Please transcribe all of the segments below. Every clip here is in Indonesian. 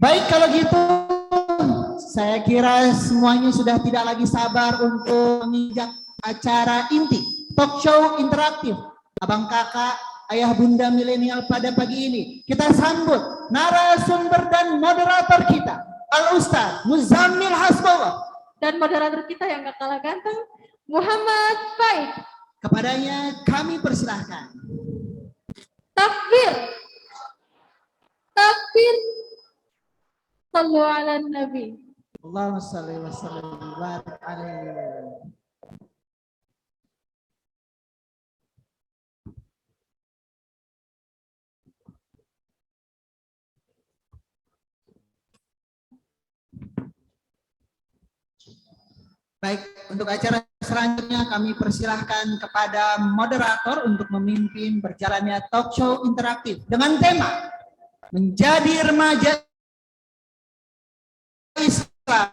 Baik, kalau gitu saya kira semuanya sudah tidak lagi sabar untuk menginjak acara inti talk show interaktif Abang Kakak Ayah Bunda Milenial pada pagi ini. Kita sambut narasumber dan moderator kita, Al Ustaz Muzammil Hasbullah, dan moderator kita yang gak kalah ganteng, Muhammad Faid. Kepadanya kami persilahkan. Takbir, takbir, sallu ala nabi. Allahumma shalli wa sallim wa barik alaihi. Baik, untuk acara selanjutnya kami persilahkan kepada moderator untuk memimpin berjalannya talk show interaktif dengan tema Menjadi Remaja Islam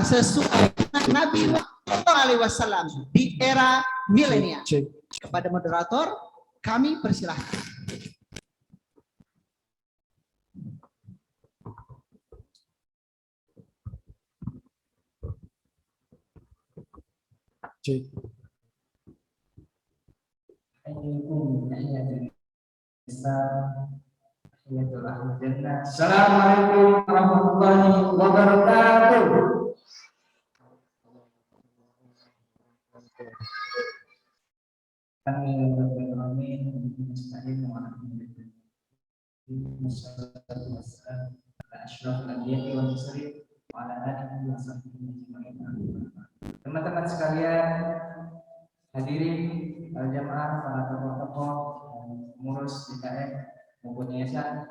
sesuai Nabi SAW di era milenial. Kepada moderator kami persilahkan. Assalamualaikum warahmatullahi wabarakatuh. Teman-teman sekalian, hadirin para jamaah, para tokoh-tokoh, pengurus DKM maupun yayasan,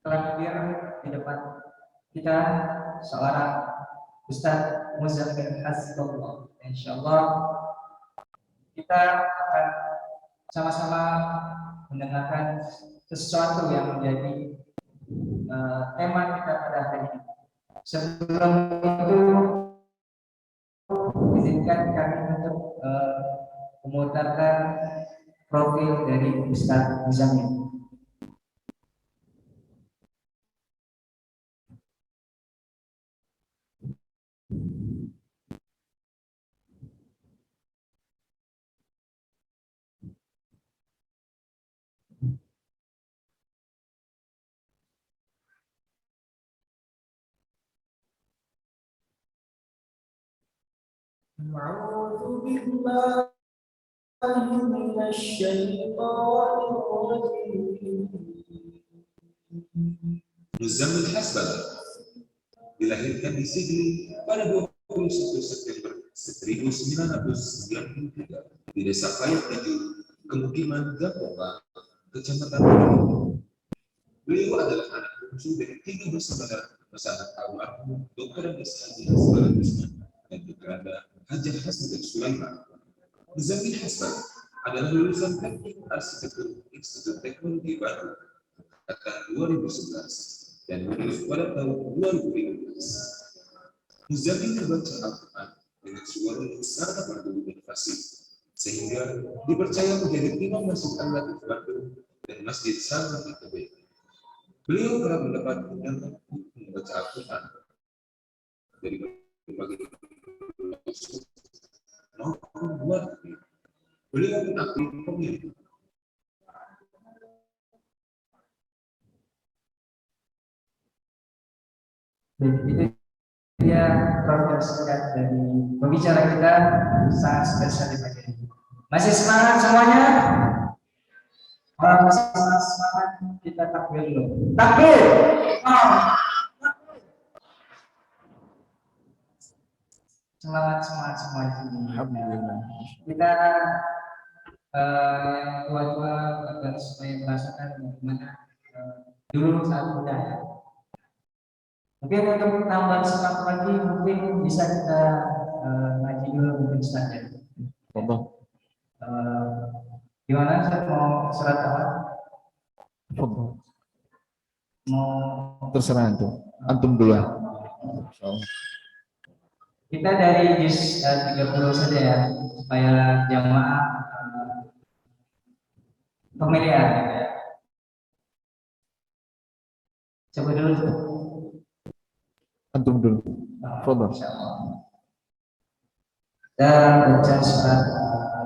telah hadir di depan kita seorang Ustaz Muzammil Hasbullah. Insyaallah kita akan sama-sama mendengarkan sesuatu yang menjadi tema kita pada hari ini. Sebelum itu, izinkan kami untuk memutarkan profil dari Ustaz Muzammil. A'udzu billahi minasyaitonir rajim. Muzammil Hasbullah dilahirkan di Sydney pada 21 September 1993 di Desa Payet 7, Kemukiman Gaponga, Kecamatan Bogor. Beliau adalah anak bungsu dari 3 bersaudara pasangan almarhum Dr. Andes Haji Hasbullah dan Dr. Hajar Hasbullah Sulaiman. Muzammil Hasbullah adalah lulusan Teknik Arsitektur Institut Teknologi Bandung angkatan 2011 dan lulus pada tahun 2015. Muzammil membaca Al-Quran dengan suara yang sangat merdu dan fasih, sehingga dipercaya menjadi imam Masjid Al-Latif Bandung dan Masjid Salman Itb. Beliau telah mendapat undangan untuk membaca Al-Quran dari berbagai maupun luar negeri. Beliau pun aktif pemilu. Itu dia profil singkat dari pembicara kita, sangat spesial di pagi ini. Masih semangat semuanya? Kalau masih semangat, kita takbir dulu. Takbir! Semangat semua di sini. Alhamdulillah. Kita yang tua-tua agar supaya merasakan bagaimana dulu saat muda ya. Mungkin untuk tambahan semangat lagi, mungkin bisa kita ngaji dulu mungkin saja. Gimana saya mau surat apa? Mau terserah antum dulu. kita dari juz 30 saja ya, supaya jamaah pemilihan. Coba dulu. Fadal. Insyaallah. Kita baca surat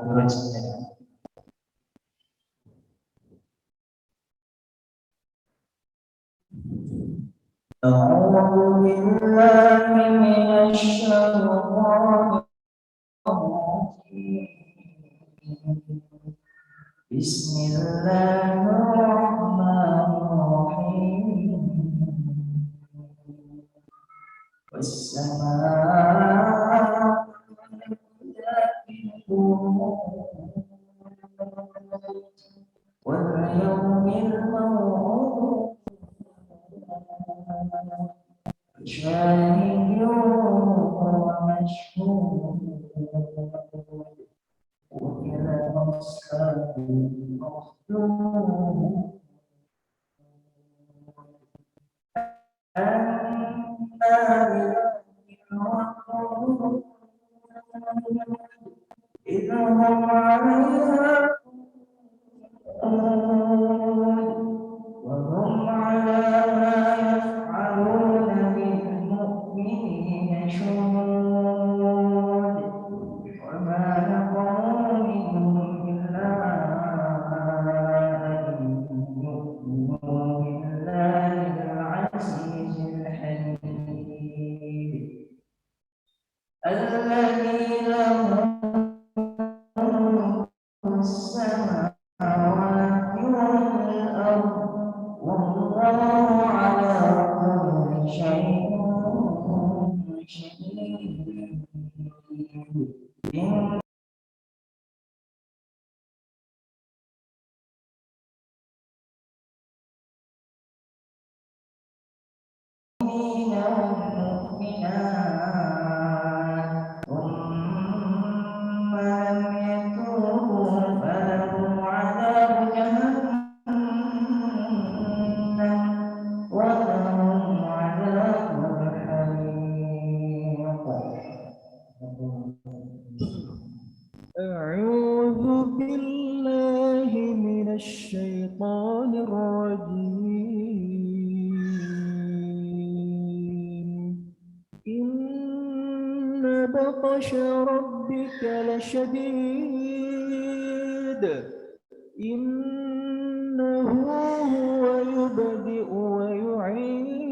Al-Buruj. أعوذ بالله من الشيطان الرجيم. بسم الله الرحمن الرحيم. والسماء ذات البروج واليوم الموعود شاهد ومشهود وإلى أصحاب الأخدود النار الوقود إذ هم عليها وهم على ما يفعلون بالمؤمنين شهود وما نقموا منهم إلا أن يؤمنوا بالله العزيز الحميد الذي له السماوات والأرض والله على كل شيء شهيد. والمؤمنات ثم لم يتوبوا فلهم عذاب جهنم ولهم عذاب الحريق. أعوذ بالله من الشيطان الرجيم. إن بطش ربك لشديد إنه هو يبدئ ويعيد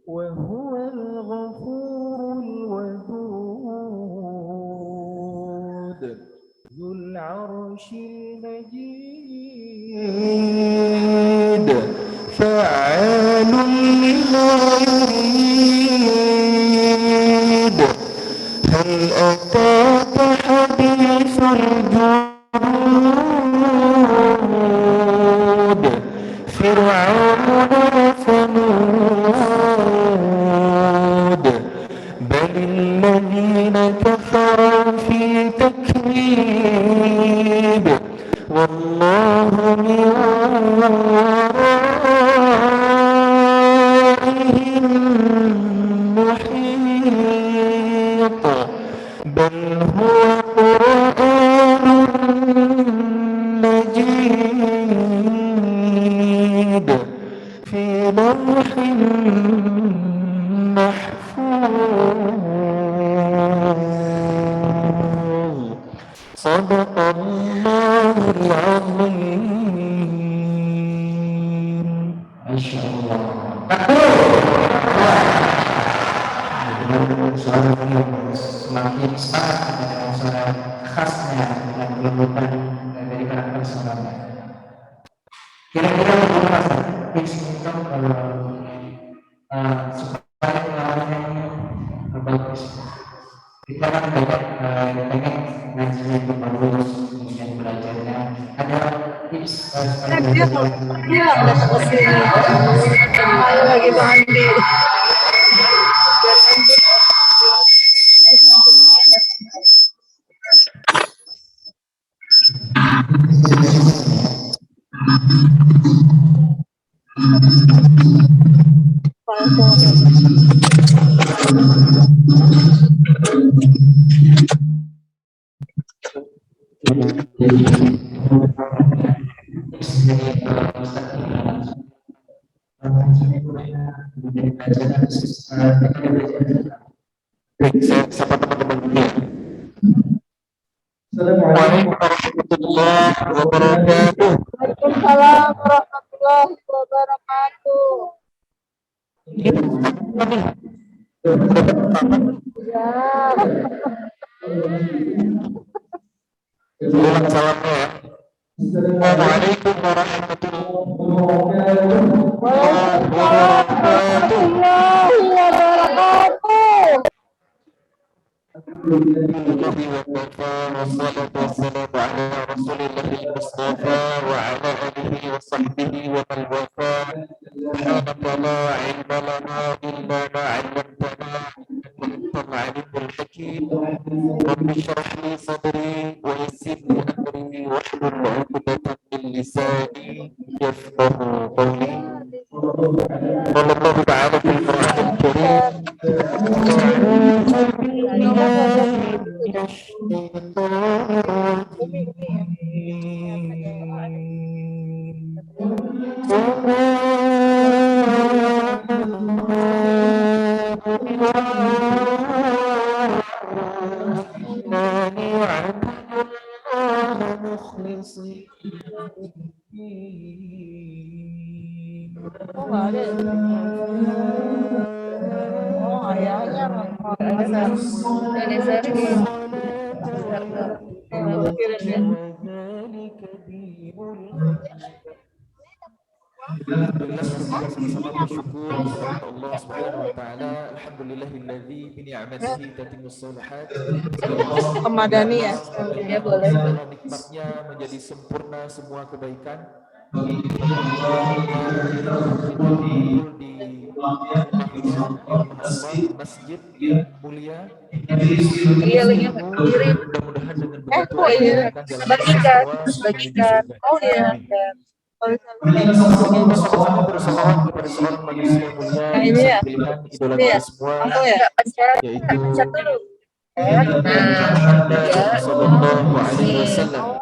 وهو الغفور الودود ذو العرش المجيد فعال لما يريد هل أتاك حديث الجنود فرعون وثمود بل الذين كفروا في تكذيب والله من ورائهم محيط بل هو قرآن مجيد في لوح محفوظ صدق الله العظيم. Masya Allah. Suara yang semakin semangat dengan suara khasnya dengan kelembutan dari karakter suaranya. Kira-kira bagaimana tips untuk supaya pengalamannya bagus? Kita kan banyak pengen ngajinya itu bagus, kemudian belajarnya. Ada tips supaya belajar? Iya, udah selesai. Ayo lagi mandi. Menjadi pelajaran kita belajar. Baik, saya sapa teman-teman dulu ya. Assalamualaikum Warahmatullahi wabarakatuh. Waalaikumsalam warahmatullahi wabarakatuh. Ya. Ulang salamnya ya. Assalamualaikum warahmatullahi wabarakatuh. Wabarakatuh. Alhamdulillahi wa kafa wassalatu wassalamu ala rasulillahi mustafa wa ala alihi wa sahbihi wa man wafa. Subhanaka la ilma lana illa ma 'allamtana innaka antal alimul hakim. Rabbi shrah li sadri wa yassir li amri wahlul 'uqdatam min lisani yafqahu qawli. Qala Allah ta'ala fil Qur'anil Karim. Alhamdulillah, kita sama-sama bersyukur kepada Allah Subhanahu wa taala. Alhamdulillahilladzi bi ni'matihi tatimmus shalihat. Kemadani ya. Ya boleh. Segala nikmatnya menjadi sempurna semua kebaikan. Di masjid mulia. Mudah-mudahan dengan begitu akan bagikan. Oh iya. Sama-sama bersalawat kepada seorang manusia mulia, pilihan idola kita semua, yaitu Sallallahu alaihi wasallam.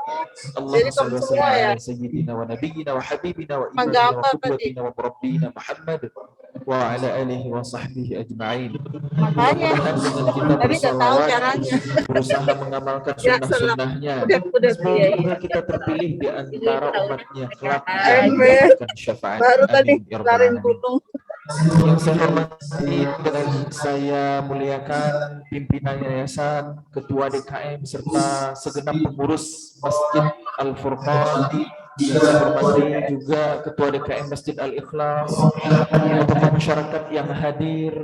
Allahumma shalli wa sallim ala sayyidina wa nabiyyina wa habibina wa imamina wa qudwatina wa murabbina Muhammad wa ala alihi wa sahbihi ajma'in. Mudah-mudahan dengan kita bersalawat, berusaha mengamalkan sunnah-sunnahnya, semoga kita terpilih di antara umatnya kelak mendapatkan syafaat. Amin ya rabbal alamin. Yang saya hormati dan saya muliakan pimpinan yayasan, ketua DKM serta segenap pengurus Masjid Al-Furqan. Yang saya hormati juga ketua DKM Masjid Al-Ikhlas, tokoh masyarakat yang hadir,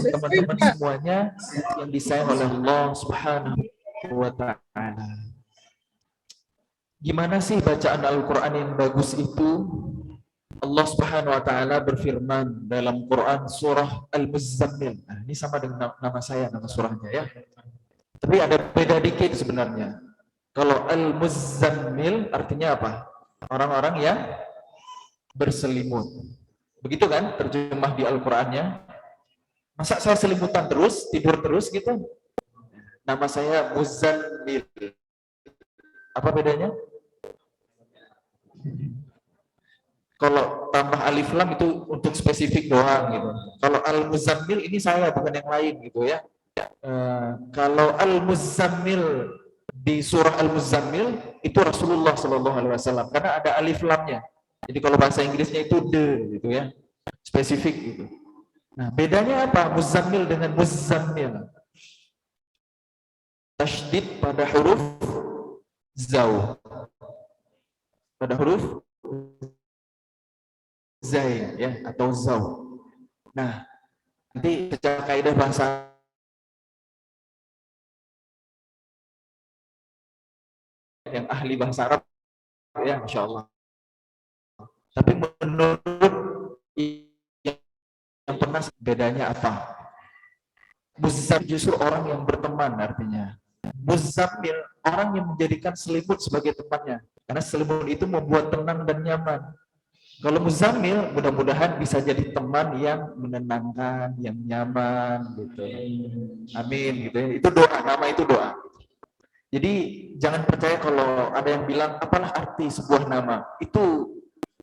teman-teman semuanya yang disayang oleh Allah Subhanahu wa taala. Gimana sih bacaan Al-Qur'an yang bagus itu? Allah Subhanahu wa taala berfirman dalam Quran surah Al-Muzammil. Nah, ini sama dengan nama saya, nama surahnya ya. Tapi ada beda dikit sebenarnya. Kalau Al-Muzammil artinya apa? Orang-orang yang berselimut. Begitu kan terjemah di Al-Qur'annya? Masa saya selimutan terus, tidur terus gitu? Nama saya Muzammil. Apa bedanya? Kalau tambah alif lam itu untuk spesifik doang gitu. Kalau Al-Muzammil ini saya bukan yang lain gitu ya. Kalau Al-Muzammil di surah Al-Muzammil itu Rasulullah Shallallahu Alaihi Wasallam karena ada alif lamnya. Jadi kalau bahasa Inggrisnya itu the gitu ya, spesifik gitu. Nah bedanya apa Muzammil dengan Muzammil? Tasydid pada huruf zau, pada huruf zai ya atau zau. Nah, nanti secara kaidah bahasa yang ahli bahasa Arab ya insyaallah. Tapi menurut yang pernah bedanya apa? Muzammil justru orang yang berteman artinya. Muzammil orang yang menjadikan selimut sebagai temannya. Karena selimut itu membuat tenang dan nyaman. Kalau Muzammil mudah-mudahan bisa jadi teman yang menenangkan, yang nyaman gitu. Amin gitu ya. Itu doa, nama itu doa. Jadi jangan percaya kalau ada yang bilang apalah arti sebuah nama. Itu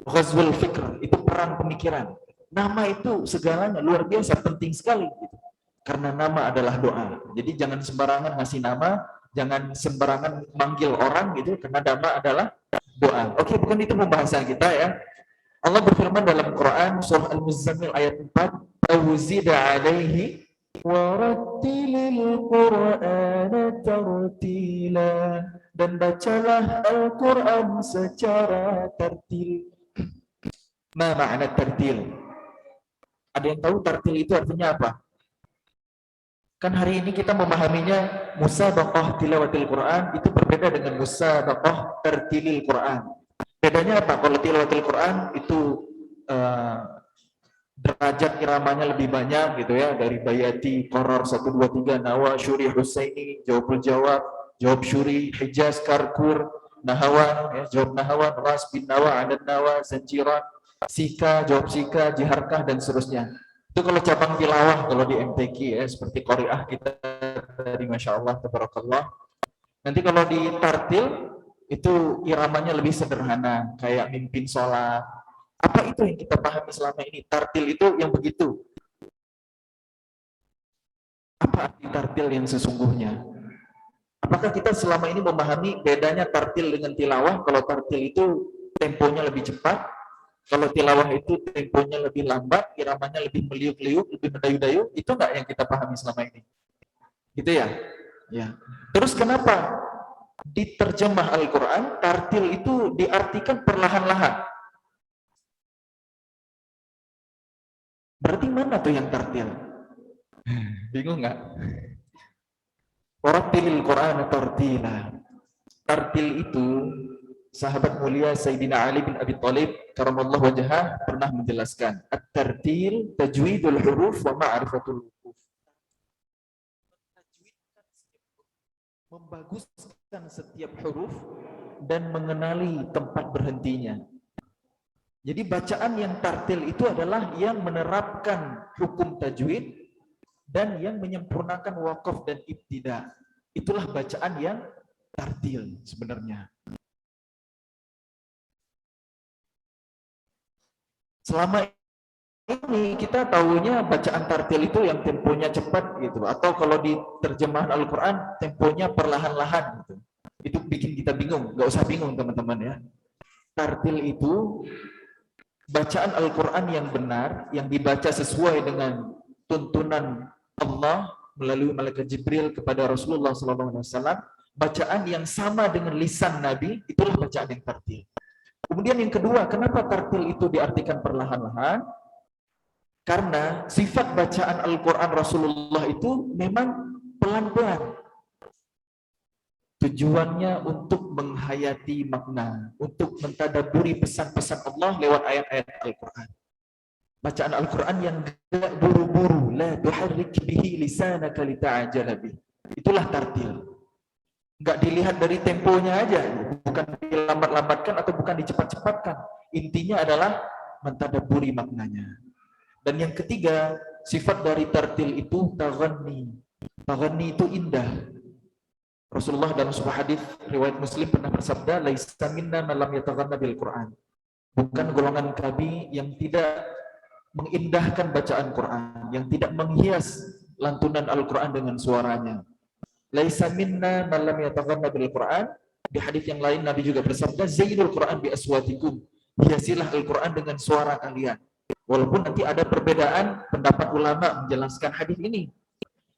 Ghazwul fikr, itu perang pemikiran. Nama itu segalanya luar biasa, penting sekali gitu. Karena nama adalah doa. Jadi jangan sembarangan ngasih nama, jangan sembarangan manggil orang gitu, karena nama adalah doa. Oke, bukan itu pembahasan kita ya. Allah berfirman dalam Quran surah Al-Muzammil ayat 4, "Awzida 'alaihi warattilil Qur'ana tartila." Dan bacalah Al-Qur'an secara tartil. Ma makna tartil? Ada yang tahu tartil itu artinya apa? Kan hari ini kita memahaminya musabaqah tilawatil Quran itu berbeda dengan musabaqah tartilil Quran. Bedanya apa? Kalau tilawatil Quran itu derajat iramanya lebih banyak gitu ya, dari bayati, qarrar 1 2 3, nawa, syuri, husaini, jawabul jawab, jawab syuri, hijaz, karkur, nahawan, ya, jawab nahawan, ras bin nawa, adat nawa, zanjiran, sika, jawab sika, jiharkah dan seterusnya. Itu kalau cabang tilawah, kalau di MTQ ya, seperti qari'ah kita tadi, Masya Allah, tabarakallah. Nanti kalau di tartil, itu iramanya lebih sederhana, kayak mimpin sholat. Apa itu yang kita pahami selama ini? Tartil itu yang begitu. Apa arti tartil yang sesungguhnya? Apakah kita selama ini memahami bedanya tartil dengan tilawah? Kalau tartil itu temponya lebih cepat, kalau tilawah itu temponya lebih lambat, iramanya lebih meliuk-liuk, lebih mendayu-dayu, itu enggak yang kita pahami selama ini? Gitu ya? Ya. Terus kenapa di terjemah Al-Quran, tartil itu diartikan perlahan-lahan? Berarti mana tuh yang tartil? Bingung nggak? Warattilil Qur'ana tartila. Tartil itu, sahabat mulia Sayyidina Ali bin Abi Thalib karamallahu wajhah pernah menjelaskan, at-tartil tajwidul huruf wa ma'rifatul huruf. Membaguskan setiap huruf dan mengenali tempat berhentinya. Jadi bacaan yang tartil itu adalah yang menerapkan hukum tajwid dan yang menyempurnakan waqaf dan ibtida. Itulah bacaan yang tartil sebenarnya. Selama ini kita tahunya bacaan tartil itu yang temponya cepat gitu, atau kalau di terjemahan Al-Quran temponya perlahan-lahan gitu. Itu bikin kita bingung. Gak usah bingung teman-teman ya. Tartil itu bacaan Al-Quran yang benar, yang dibaca sesuai dengan tuntunan Allah melalui malaikat Jibril kepada Rasulullah SAW, bacaan yang sama dengan lisan Nabi, itulah bacaan yang tartil. Kemudian yang kedua, kenapa tartil itu diartikan perlahan-lahan? Karena sifat bacaan Al-Quran Rasulullah itu memang pelan-pelan. Tujuannya untuk menghayati makna, untuk mentadaburi pesan-pesan Allah lewat ayat-ayat Al-Quran. Bacaan Al-Quran yang gak buru-buru, la tuharrik bihi lisanaka lita'ajala bih. Itulah tartil. Gak dilihat dari temponya aja, bukan dilambat-lambatkan atau bukan dicepat-cepatkan. Intinya adalah mentadaburi maknanya. Dan yang ketiga, sifat dari tartil itu taghanni. Taghanni itu indah. Rasulullah dalam sebuah hadis riwayat Muslim pernah bersabda, laisa minna man lam yataghanna bil Qur'an. Bukan golongan kami yang tidak mengindahkan bacaan Quran, yang tidak menghias lantunan Al-Quran dengan suaranya. Laisa minna man lam yataghanna bil Qur'an. Di hadis yang lain Nabi juga bersabda, zainul Qur'an bi aswatikum. Hiasilah Al-Quran dengan suara kalian. Walaupun nanti ada perbedaan pendapat ulama menjelaskan hadis ini.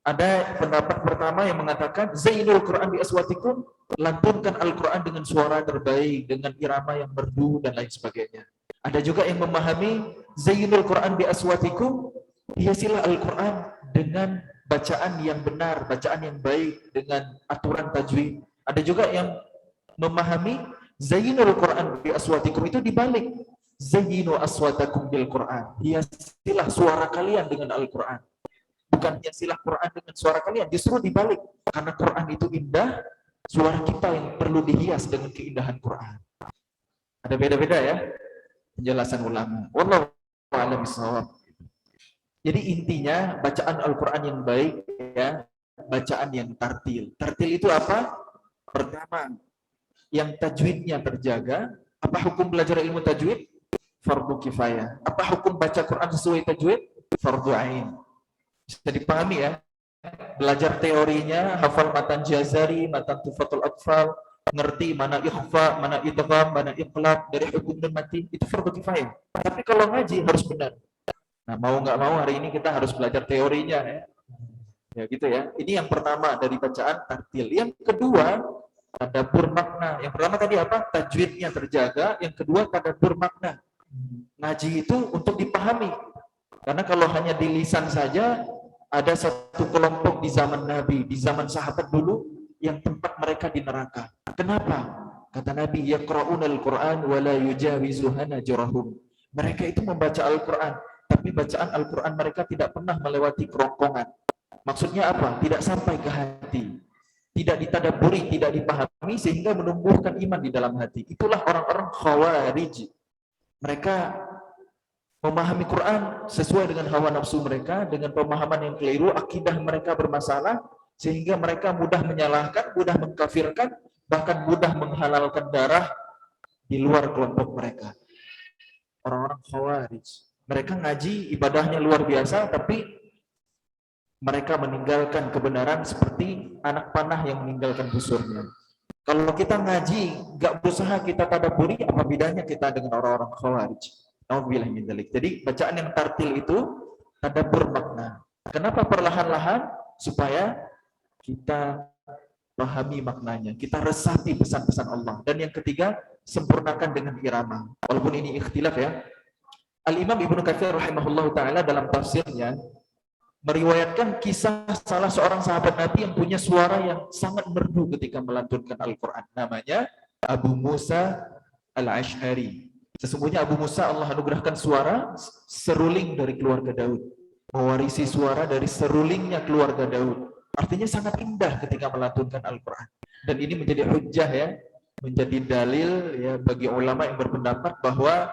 Ada pendapat pertama yang mengatakan zainul Quran bi aswatikum, lantunkan Al-Quran dengan suara terbaik, dengan irama yang merdu dan lain sebagainya. Ada juga yang memahami zainul Quran bi aswatikum, hiasilah Al-Quran dengan bacaan yang benar, bacaan yang baik, dengan aturan tajwid. Ada juga yang memahami zainul Quran bi aswatikum itu dibalik, zainu aswatakum bil Quran, hiasilah suara kalian dengan Al-Quran. Bukan hiasilah Quran dengan suara kalian, justru dibalik. Karena Quran itu indah, suara kita yang perlu dihias dengan keindahan Quran. Ada beda-beda ya penjelasan ulama. Wallahu a'lam bishawab. Jadi intinya bacaan Al-Quran yang baik ya, bacaan yang tartil. Tartil itu apa? Pertama, yang tajwidnya terjaga. Apa hukum belajar ilmu tajwid? fardu kifayah. Apa hukum baca Quran sesuai tajwid? Fardu ain. Bisa dipahami ya. Belajar teorinya, hafal matan Jazari, matan Tufatul Atfal, ngerti mana ikhfa, mana idgham, mana iqlab dari hukum dan mati, itu fardu kifayah. Tapi kalau ngaji harus benar. Nah, mau nggak mau hari ini kita harus belajar teorinya ya. Ya gitu ya. Ini yang pertama dari bacaan tartil. Yang kedua, tadabbur makna. Yang pertama tadi apa? Tajwidnya terjaga. Yang kedua, tadabbur makna. Ngaji itu untuk dipahami. Karena kalau hanya di lisan saja, ada satu kelompok di zaman Nabi, di zaman sahabat dulu, yang tempat mereka di neraka. Kenapa? Kata Nabi, yaqra'unal Qur'an wa la yujawizuha najrahum. Mereka itu membaca Al-Quran, tapi bacaan Al-Quran mereka tidak pernah melewati kerongkongan. Maksudnya apa? Tidak sampai ke hati. Tidak ditadabburi, tidak dipahami, sehingga menumbuhkan iman di dalam hati. Itulah orang-orang Khawarij. Mereka memahami Quran sesuai dengan hawa nafsu mereka, dengan pemahaman yang keliru, akidah mereka bermasalah, sehingga mereka mudah menyalahkan, mudah mengkafirkan, bahkan mudah menghalalkan darah di luar kelompok mereka. Orang-orang Khawarij. Mereka ngaji, ibadahnya luar biasa, tapi mereka meninggalkan kebenaran seperti anak panah yang meninggalkan busurnya. Kalau kita ngaji, nggak berusaha kita tadabburi, apa bedanya kita dengan orang-orang Khawarij? Jadi bacaan yang tartil itu tadabbur makna. Kenapa perlahan-lahan? Supaya kita pahami maknanya, kita resapi pesan-pesan Allah. Dan yang ketiga, sempurnakan dengan irama. Walaupun ini ikhtilaf ya. Al-Imam Ibnu Katsir rahimahullah ta'ala dalam tafsirnya meriwayatkan kisah salah seorang sahabat Nabi yang punya suara yang sangat merdu ketika melantunkan Al-Quran. Namanya Abu Musa Al-Ash'ari. Sesungguhnya Abu Musa Allah anugerahkan suara seruling dari keluarga Daud. Mewarisi suara dari serulingnya keluarga Daud. Artinya sangat indah ketika melantunkan Al-Quran. Dan ini menjadi hujjah ya, menjadi dalil ya bagi ulama yang berpendapat bahwa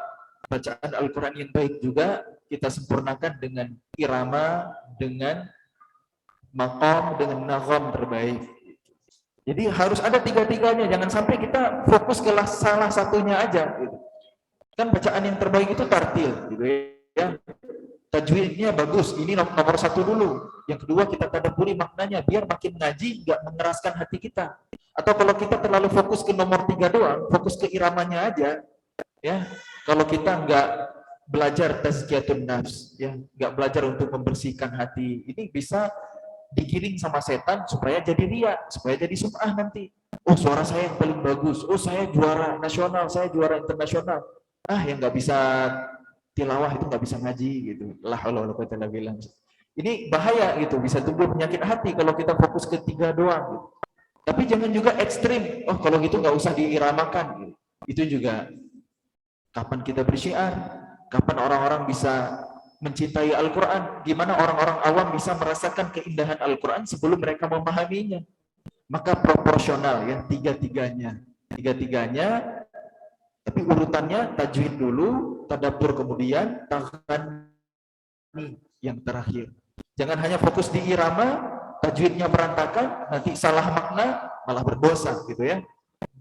bacaan Al-Quran yang baik juga kita sempurnakan dengan irama, dengan maqam, dengan nagham terbaik. Jadi harus ada tiga-tiganya, jangan sampai kita fokus ke salah satunya aja gitu. Kan bacaan yang terbaik itu tartil gitu ya. Tajwidnya bagus, ini nomor satu dulu. Yang kedua kita tadabburi maknanya biar makin ngaji nggak mengeraskan hati kita. Atau kalau kita terlalu fokus ke nomor 3 doang, fokus ke iramanya aja ya. Kalau kita nggak belajar tazkiyatun nafs ya, nggak belajar untuk membersihkan hati, ini bisa digiring sama setan supaya jadi riya, supaya jadi sum'ah nanti. Oh, suara saya yang paling bagus. Oh, saya juara nasional, saya juara internasional. Yang nggak bisa tilawah itu nggak bisa ngaji gitu. La haula wala quwwata illa billah. Ini bahaya gitu, bisa tumbuh penyakit hati kalau kita fokus ke 3 doang gitu. Tapi jangan juga ekstrim. Oh, kalau gitu nggak usah diiramakan gitu. Itu juga kapan kita bersyiar? Kapan orang-orang bisa mencintai Al-Quran? Gimana orang-orang awam bisa merasakan keindahan Al-Quran sebelum mereka memahaminya? Maka proporsional ya, tiga-tiganya. Tapi urutannya tajwid dulu, tadabbur kemudian, taghani yang terakhir. Jangan hanya fokus di irama, tajwidnya berantakan, nanti salah makna, malah berdosa gitu ya.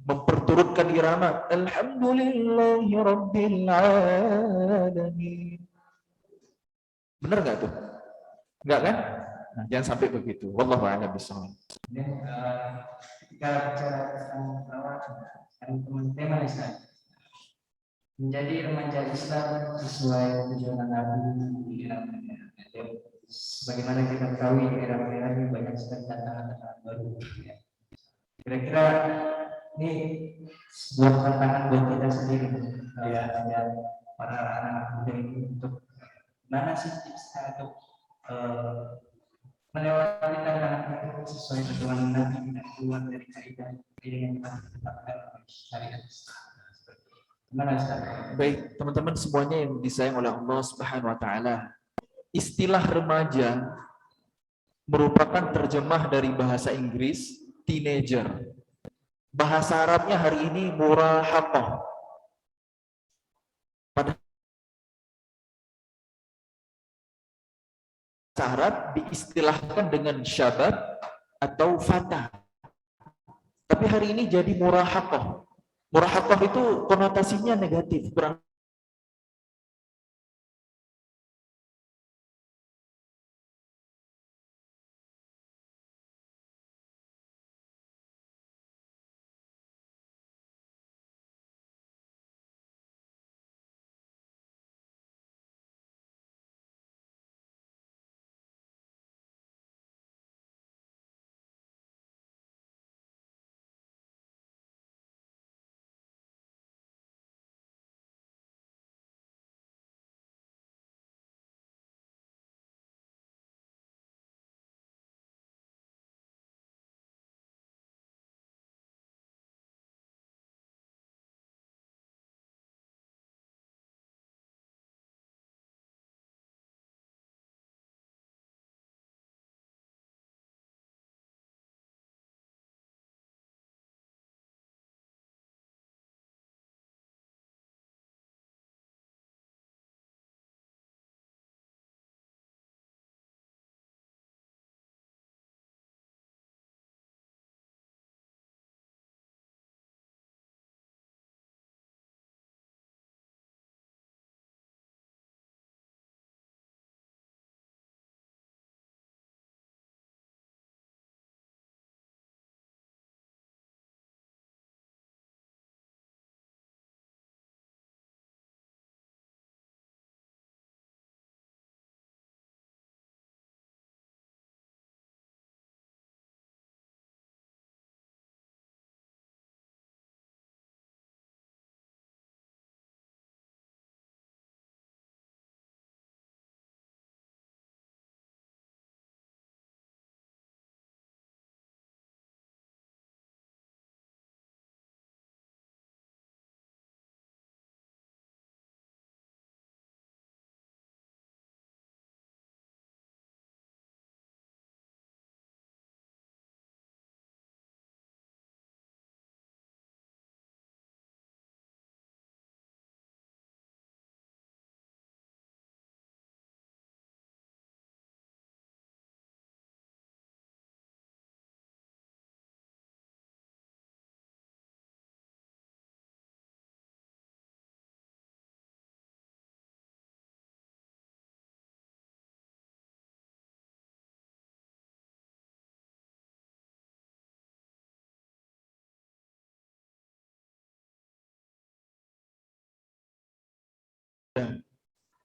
Memperturutkan irama. Alhamdulillahi Rabbil Alamin. Benar nggak tuh? Nggak kan? Nah, jangan sampai begitu. Wallahu a'lam bishawab. Ketika bicara tentang tema Islam, menjadi remaja Islam sesuai tujuan Nabi di era-era. Sebagaimana kita ketahui di era-era ini banyak sekali tantangan-tantangan baru. Kira-kira ini sebuah tantangan buat kita sendiri ya, para anak muda ini untuk mana sih tipsnya untuk melewati tantangan itu sesuai tujuan Nabi, tidak keluar dari kaidah yang kita tetapkan syariat Islam. Baik, teman-teman semuanya yang disayang oleh Allah Subhanahu wa taala. Istilah remaja merupakan terjemah dari bahasa Inggris teenager. Bahasa Arabnya hari ini murahaqah. Pada bahasa Arab diistilahkan dengan syabab atau fata. Tapi hari ini jadi murahaqah. Murahaqah itu konotasinya negatif, kurang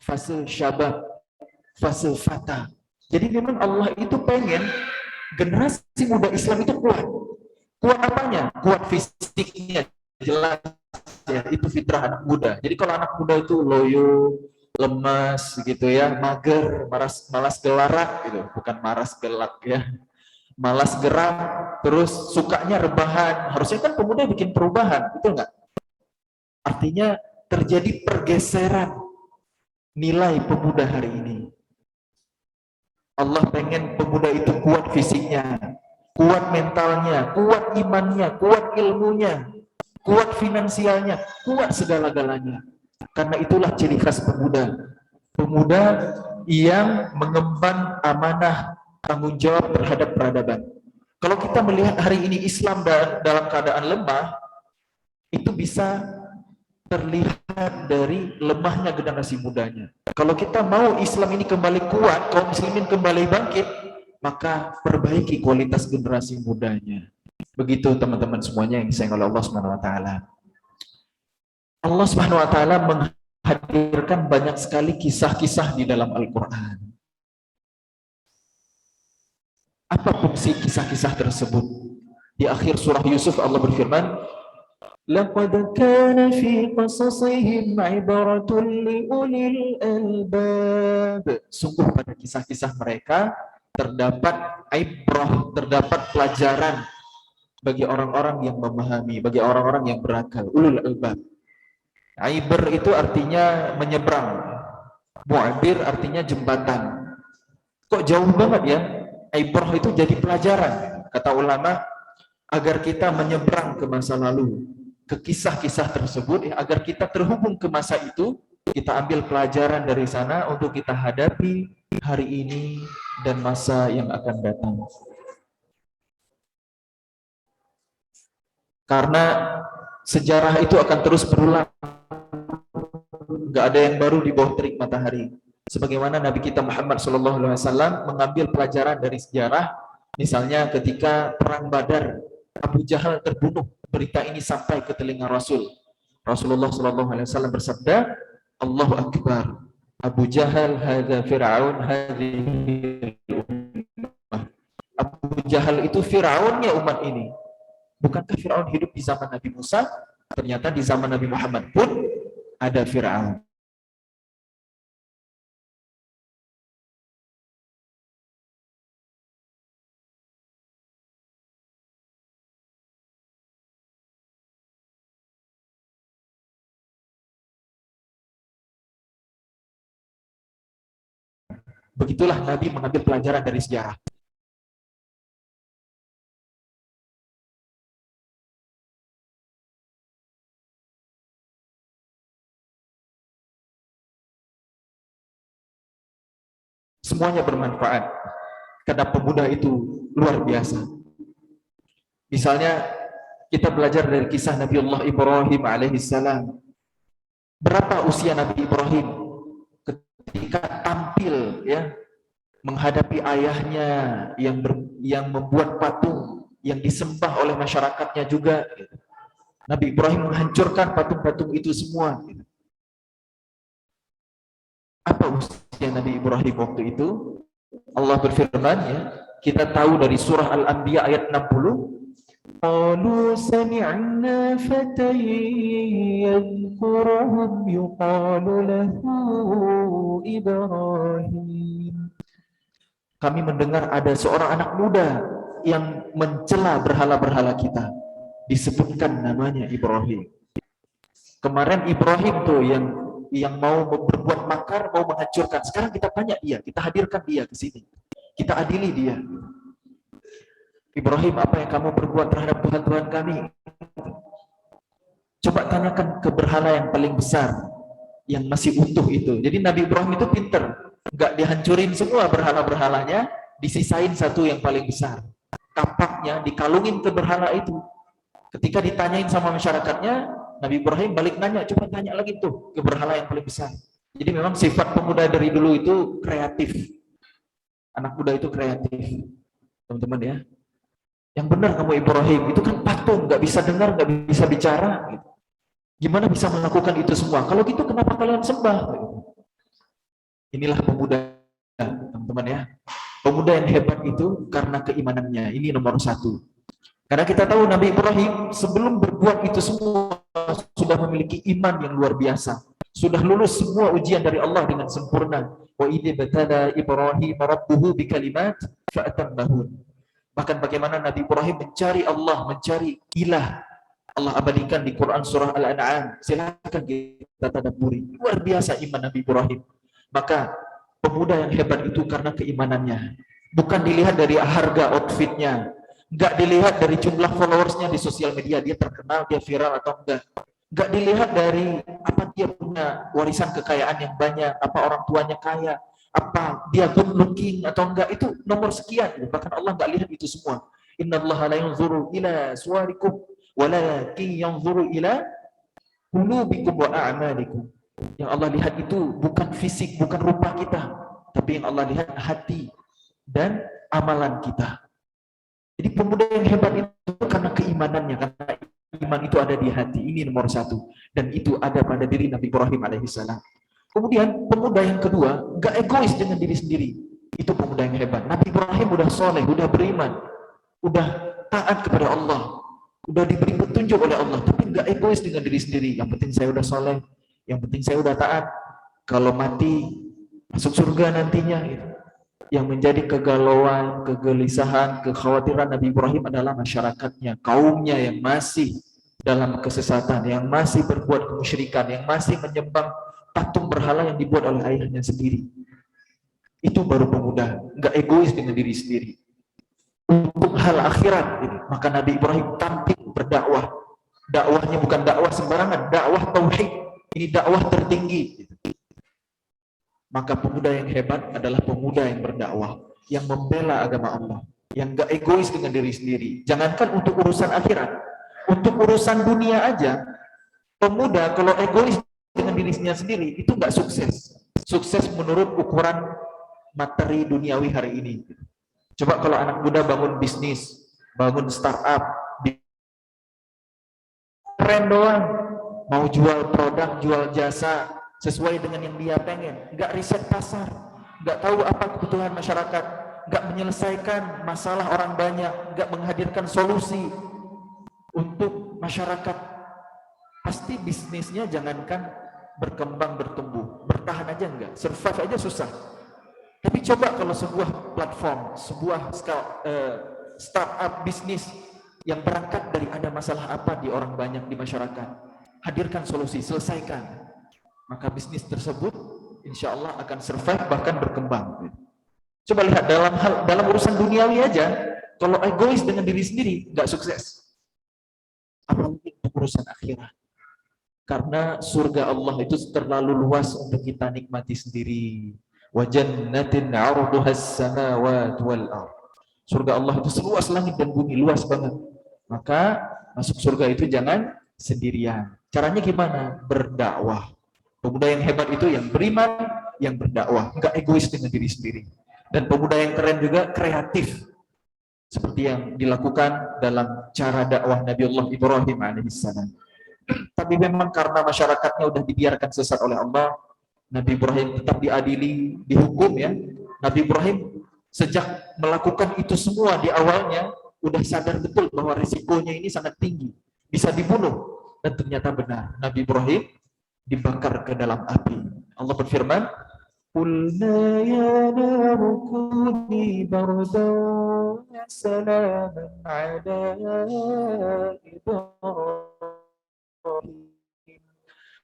fase syabab, fase fata. Jadi memang Allah itu pengen generasi muda Islam itu kuat. Kuat apanya? Kuat fisiknya, jelas ya, itu fitrah anak muda. Jadi kalau anak muda itu loyo, lemas gitu ya, mager, malas gelarak gitu, bukan maras gelak ya. Malas gerak, terus sukanya rebahan. Harusnya kan pemuda bikin perubahan, betul nggak? Artinya terjadi pergeseran nilai pemuda hari ini. Allah pengen pemuda itu kuat fisiknya, kuat mentalnya, kuat imannya, kuat ilmunya, kuat finansialnya, kuat segala-galanya. Karena itulah ciri khas pemuda. Pemuda yang mengemban amanah tanggung jawab terhadap peradaban. Kalau kita melihat hari ini Islam dalam keadaan lemah, itu bisa terlihat dari lemahnya generasi mudanya. Kalau kita mau Islam ini kembali kuat, kaum muslimin kembali bangkit, maka perbaiki kualitas generasi mudanya. Begitu teman-teman semuanya yang disayang oleh Allah Subhanahu wa taala. Allah Subhanahu wa taala menghadirkan banyak sekali kisah-kisah di dalam Al-Qur'an. Apa fungsi kisah-kisah tersebut? Di akhir surah Yusuf Allah berfirman, "Laqad kana fi qasasihim 'ibratun liulil albab." Sungguh pada kisah-kisah mereka terdapat ibrah, terdapat pelajaran bagi orang-orang yang memahami, bagi orang-orang yang berakal, ulul albab. Ibr itu artinya menyeberang. Mu'bir artinya jembatan. Kok jauh banget ya? Ibrah itu jadi pelajaran, kata ulama, agar kita menyeberang ke masa lalu, ke kisah-kisah tersebut, ya, agar kita terhubung ke masa itu, kita ambil pelajaran dari sana untuk kita hadapi hari ini dan masa yang akan datang. Karena sejarah itu akan terus berulang, nggak ada yang baru di bawah terik matahari. Sebagaimana Nabi kita Muhammad SAW mengambil pelajaran dari sejarah, misalnya ketika perang Badar, Abu Jahal terbunuh. Berita ini sampai ke telinga Rasul. Rasulullah SAW bersabda, Allahu Akbar, Abu Jahal hadza Fir'aun hadhihi ummah. Abu Jahal itu Fir'aunnya umat ini. Bukankah Fir'aun hidup di zaman Nabi Musa? Ternyata di zaman Nabi Muhammad pun ada Fir'aun. Begitulah Nabi mengambil pelajaran dari sejarah. Semuanya bermanfaat. Karena pemuda itu luar biasa. Misalnya kita belajar dari kisah Nabiullah Ibrahim alaihissalam. Berapa usia Nabi Ibrahim ketika tampil ya menghadapi ayahnya yang membuat patung yang disembah oleh masyarakatnya juga. Nabi Ibrahim menghancurkan patung-patung itu semua. Apa usia Nabi Ibrahim waktu itu? Allah berfirman ya, kita tahu dari surah Al-Anbiya ayat 60. Qalu sami'na fatan yadhkuruhum yuqalu lahu Ibrahim. Kami mendengar ada seorang anak muda yang mencela berhala-berhala kita. Disebutkan namanya Ibrahim. Kemarin Ibrahim tuh yang mau berbuat makar, mau menghancurkan. Sekarang kita tanya dia, kita hadirkan dia ke sini. Kita adili dia. Ibrahim, apa yang kamu berbuat terhadap Tuhan-Tuhan kami? Coba tanyakan ke berhala yang paling besar, yang masih utuh itu. Jadi Nabi Ibrahim itu pinter. Enggak dihancurin semua berhala-berhalanya, disisain satu yang paling besar. Kapaknya dikalungin ke berhala itu. Ketika ditanyain sama masyarakatnya, Nabi Ibrahim balik nanya, coba tanya lagi tuh ke berhala yang paling besar. Jadi memang sifat pemuda dari dulu itu kreatif. Anak muda itu kreatif. Teman-teman ya. Yang benar kamu Ibrahim, itu kan patung, nggak bisa dengar, nggak bisa bicara. Gimana bisa melakukan itu semua? Kalau gitu kenapa kalian sembah? Inilah pemuda, teman-teman ya. Pemuda yang hebat itu karena keimanannya. Ini nomor satu. Karena kita tahu Nabi Ibrahim sebelum berbuat itu semua sudah memiliki iman yang luar biasa. Sudah lulus semua ujian dari Allah dengan sempurna. Wa idza batala Ibrahim rabbuhu bikalimat fa'atammahun. Bahkan bagaimana Nabi Ibrahim mencari Allah, mencari ilah. Allah abadikan di Quran surah Al-An'am. Silakan kita tadabburi. Luar biasa iman Nabi Ibrahim. Maka pemuda yang hebat itu karena keimanannya. Bukan dilihat dari harga outfitnya, nggak dilihat dari jumlah followersnya di sosial media, dia terkenal, dia viral atau enggak. Nggak dilihat dari apa dia punya warisan kekayaan yang banyak, apa orang tuanya kaya, apa dia good looking atau enggak, itu nomor sekian. Bahkan Allah nggak lihat itu semua. Innallaha la yanzuru ila suwarikum walakin yanzuru ila qulubikum wa a'malikum. Yang Allah lihat itu bukan fisik, bukan rupa kita, tapi yang Allah lihat hati dan amalan kita. Jadi pemuda yang hebat itu karena keimanannya, karena iman itu ada di hati. Ini nomor satu, dan itu ada pada diri Nabi Ibrahim alaihissalam. Kemudian pemuda yang kedua, gak egois dengan diri sendiri. Itu pemuda yang hebat. Nabi Ibrahim udah soleh, udah beriman, udah taat kepada Allah, udah diberi petunjuk oleh Allah, tapi gak egois dengan diri sendiri. Yang penting saya udah soleh, yang penting saya udah taat, kalau mati masuk surga nantinya. Yang menjadi kegalauan, kegelisahan, kekhawatiran Nabi Ibrahim adalah masyarakatnya, kaumnya yang masih dalam kesesatan, yang masih berbuat kemusyrikan, yang masih menyembah patung berhala yang dibuat oleh ayahnya sendiri. Itu baru pemuda, nggak egois dengan diri sendiri. Untuk hal akhirat ini, maka Nabi Ibrahim tampil berdakwah. Dakwahnya bukan dakwah sembarangan, dakwah tauhid. Ini dakwah tertinggi. Maka pemuda yang hebat adalah pemuda yang berdakwah, yang membela agama Allah, yang gak egois dengan diri sendiri. Jangankan untuk urusan akhirat, untuk urusan dunia aja, pemuda kalau egois dengan dirinya sendiri itu gak sukses. Sukses menurut ukuran materi duniawi hari ini. Coba kalau anak muda bangun bisnis, bangun startup, keren doang, mau jual produk, jual jasa sesuai dengan yang dia pengen, nggak riset pasar, nggak tahu apa kebutuhan masyarakat, nggak menyelesaikan masalah orang banyak, nggak menghadirkan solusi untuk masyarakat, pasti bisnisnya jangankan berkembang bertumbuh, bertahan aja enggak, survive aja susah. Tapi coba kalau sebuah platform, sebuah startup bisnis yang berangkat dari ada masalah apa di orang banyak di masyarakat, hadirkan solusi, selesaikan, maka bisnis tersebut insya Allah akan survive bahkan berkembang. Coba lihat dalam urusan duniawi aja, kalau egois dengan diri sendiri nggak sukses. Apalagi urusan akhirat. Karena surga Allah itu terlalu luas untuk kita nikmati sendiri. Wa jannatin 'arduhas samawati wal ardh. Surga Allah itu seluas langit dan bumi, luas banget. Maka masuk surga itu jangan sendirian. Caranya gimana? Berdakwah. Pemuda yang hebat itu yang beriman, yang berdakwah, enggak egois dengan diri sendiri. Dan pemuda yang keren juga kreatif, seperti yang dilakukan dalam cara dakwah Nabiullah Ibrahim alaihissalam. Tapi memang karena masyarakatnya udah dibiarkan sesat oleh Allah, Nabi Ibrahim tetap diadili, dihukum ya. Nabi Ibrahim sejak melakukan itu semua di awalnya udah sadar betul bahwa risikonya ini sangat tinggi, bisa dibunuh, dan ternyata benar. Nabi Ibrahim dibakar ke dalam api. Allah berfirman, "Qulna ya naru kuni bardan wa salaman 'ala Ibrahim."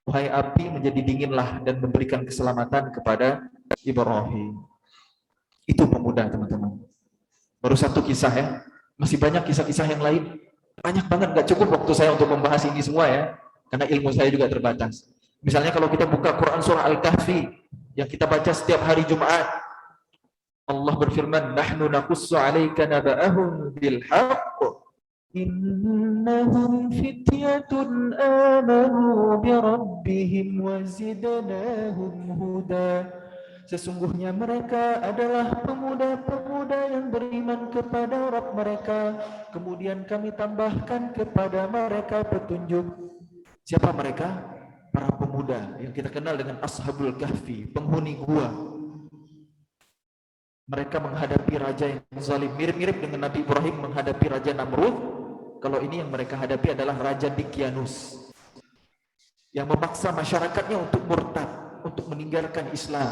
Wahai api, menjadi dinginlah dan memberikan keselamatan kepada Ibrahim. Itu pemuda, teman-teman. Baru satu kisah ya. Masih banyak kisah-kisah yang lain. Banyak banget, gak cukup waktu saya untuk membahas ini semua ya. Karena ilmu saya juga terbatas. Misalnya kalau kita buka Quran surah Al-Kahfi yang kita baca setiap hari Jumat, Allah berfirman, "Nahnu naqussu 'alaika naba'ahum bil haqq. Innahum fityatun amanu bi rabbihim wa zidnahum huda." Sesungguhnya mereka adalah pemuda-pemuda yang beriman kepada Rabb mereka, kemudian kami tambahkan kepada mereka petunjuk. Siapa mereka? Para pemuda yang kita kenal dengan Ashabul Kahfi, penghuni gua. mereka menghadapi raja yang zalim, mirip-mirip dengan Nabi Ibrahim menghadapi raja Namrud. Kalau ini yang mereka hadapi adalah raja Dikyanus yang memaksa masyarakatnya untuk murtad, untuk meninggalkan Islam.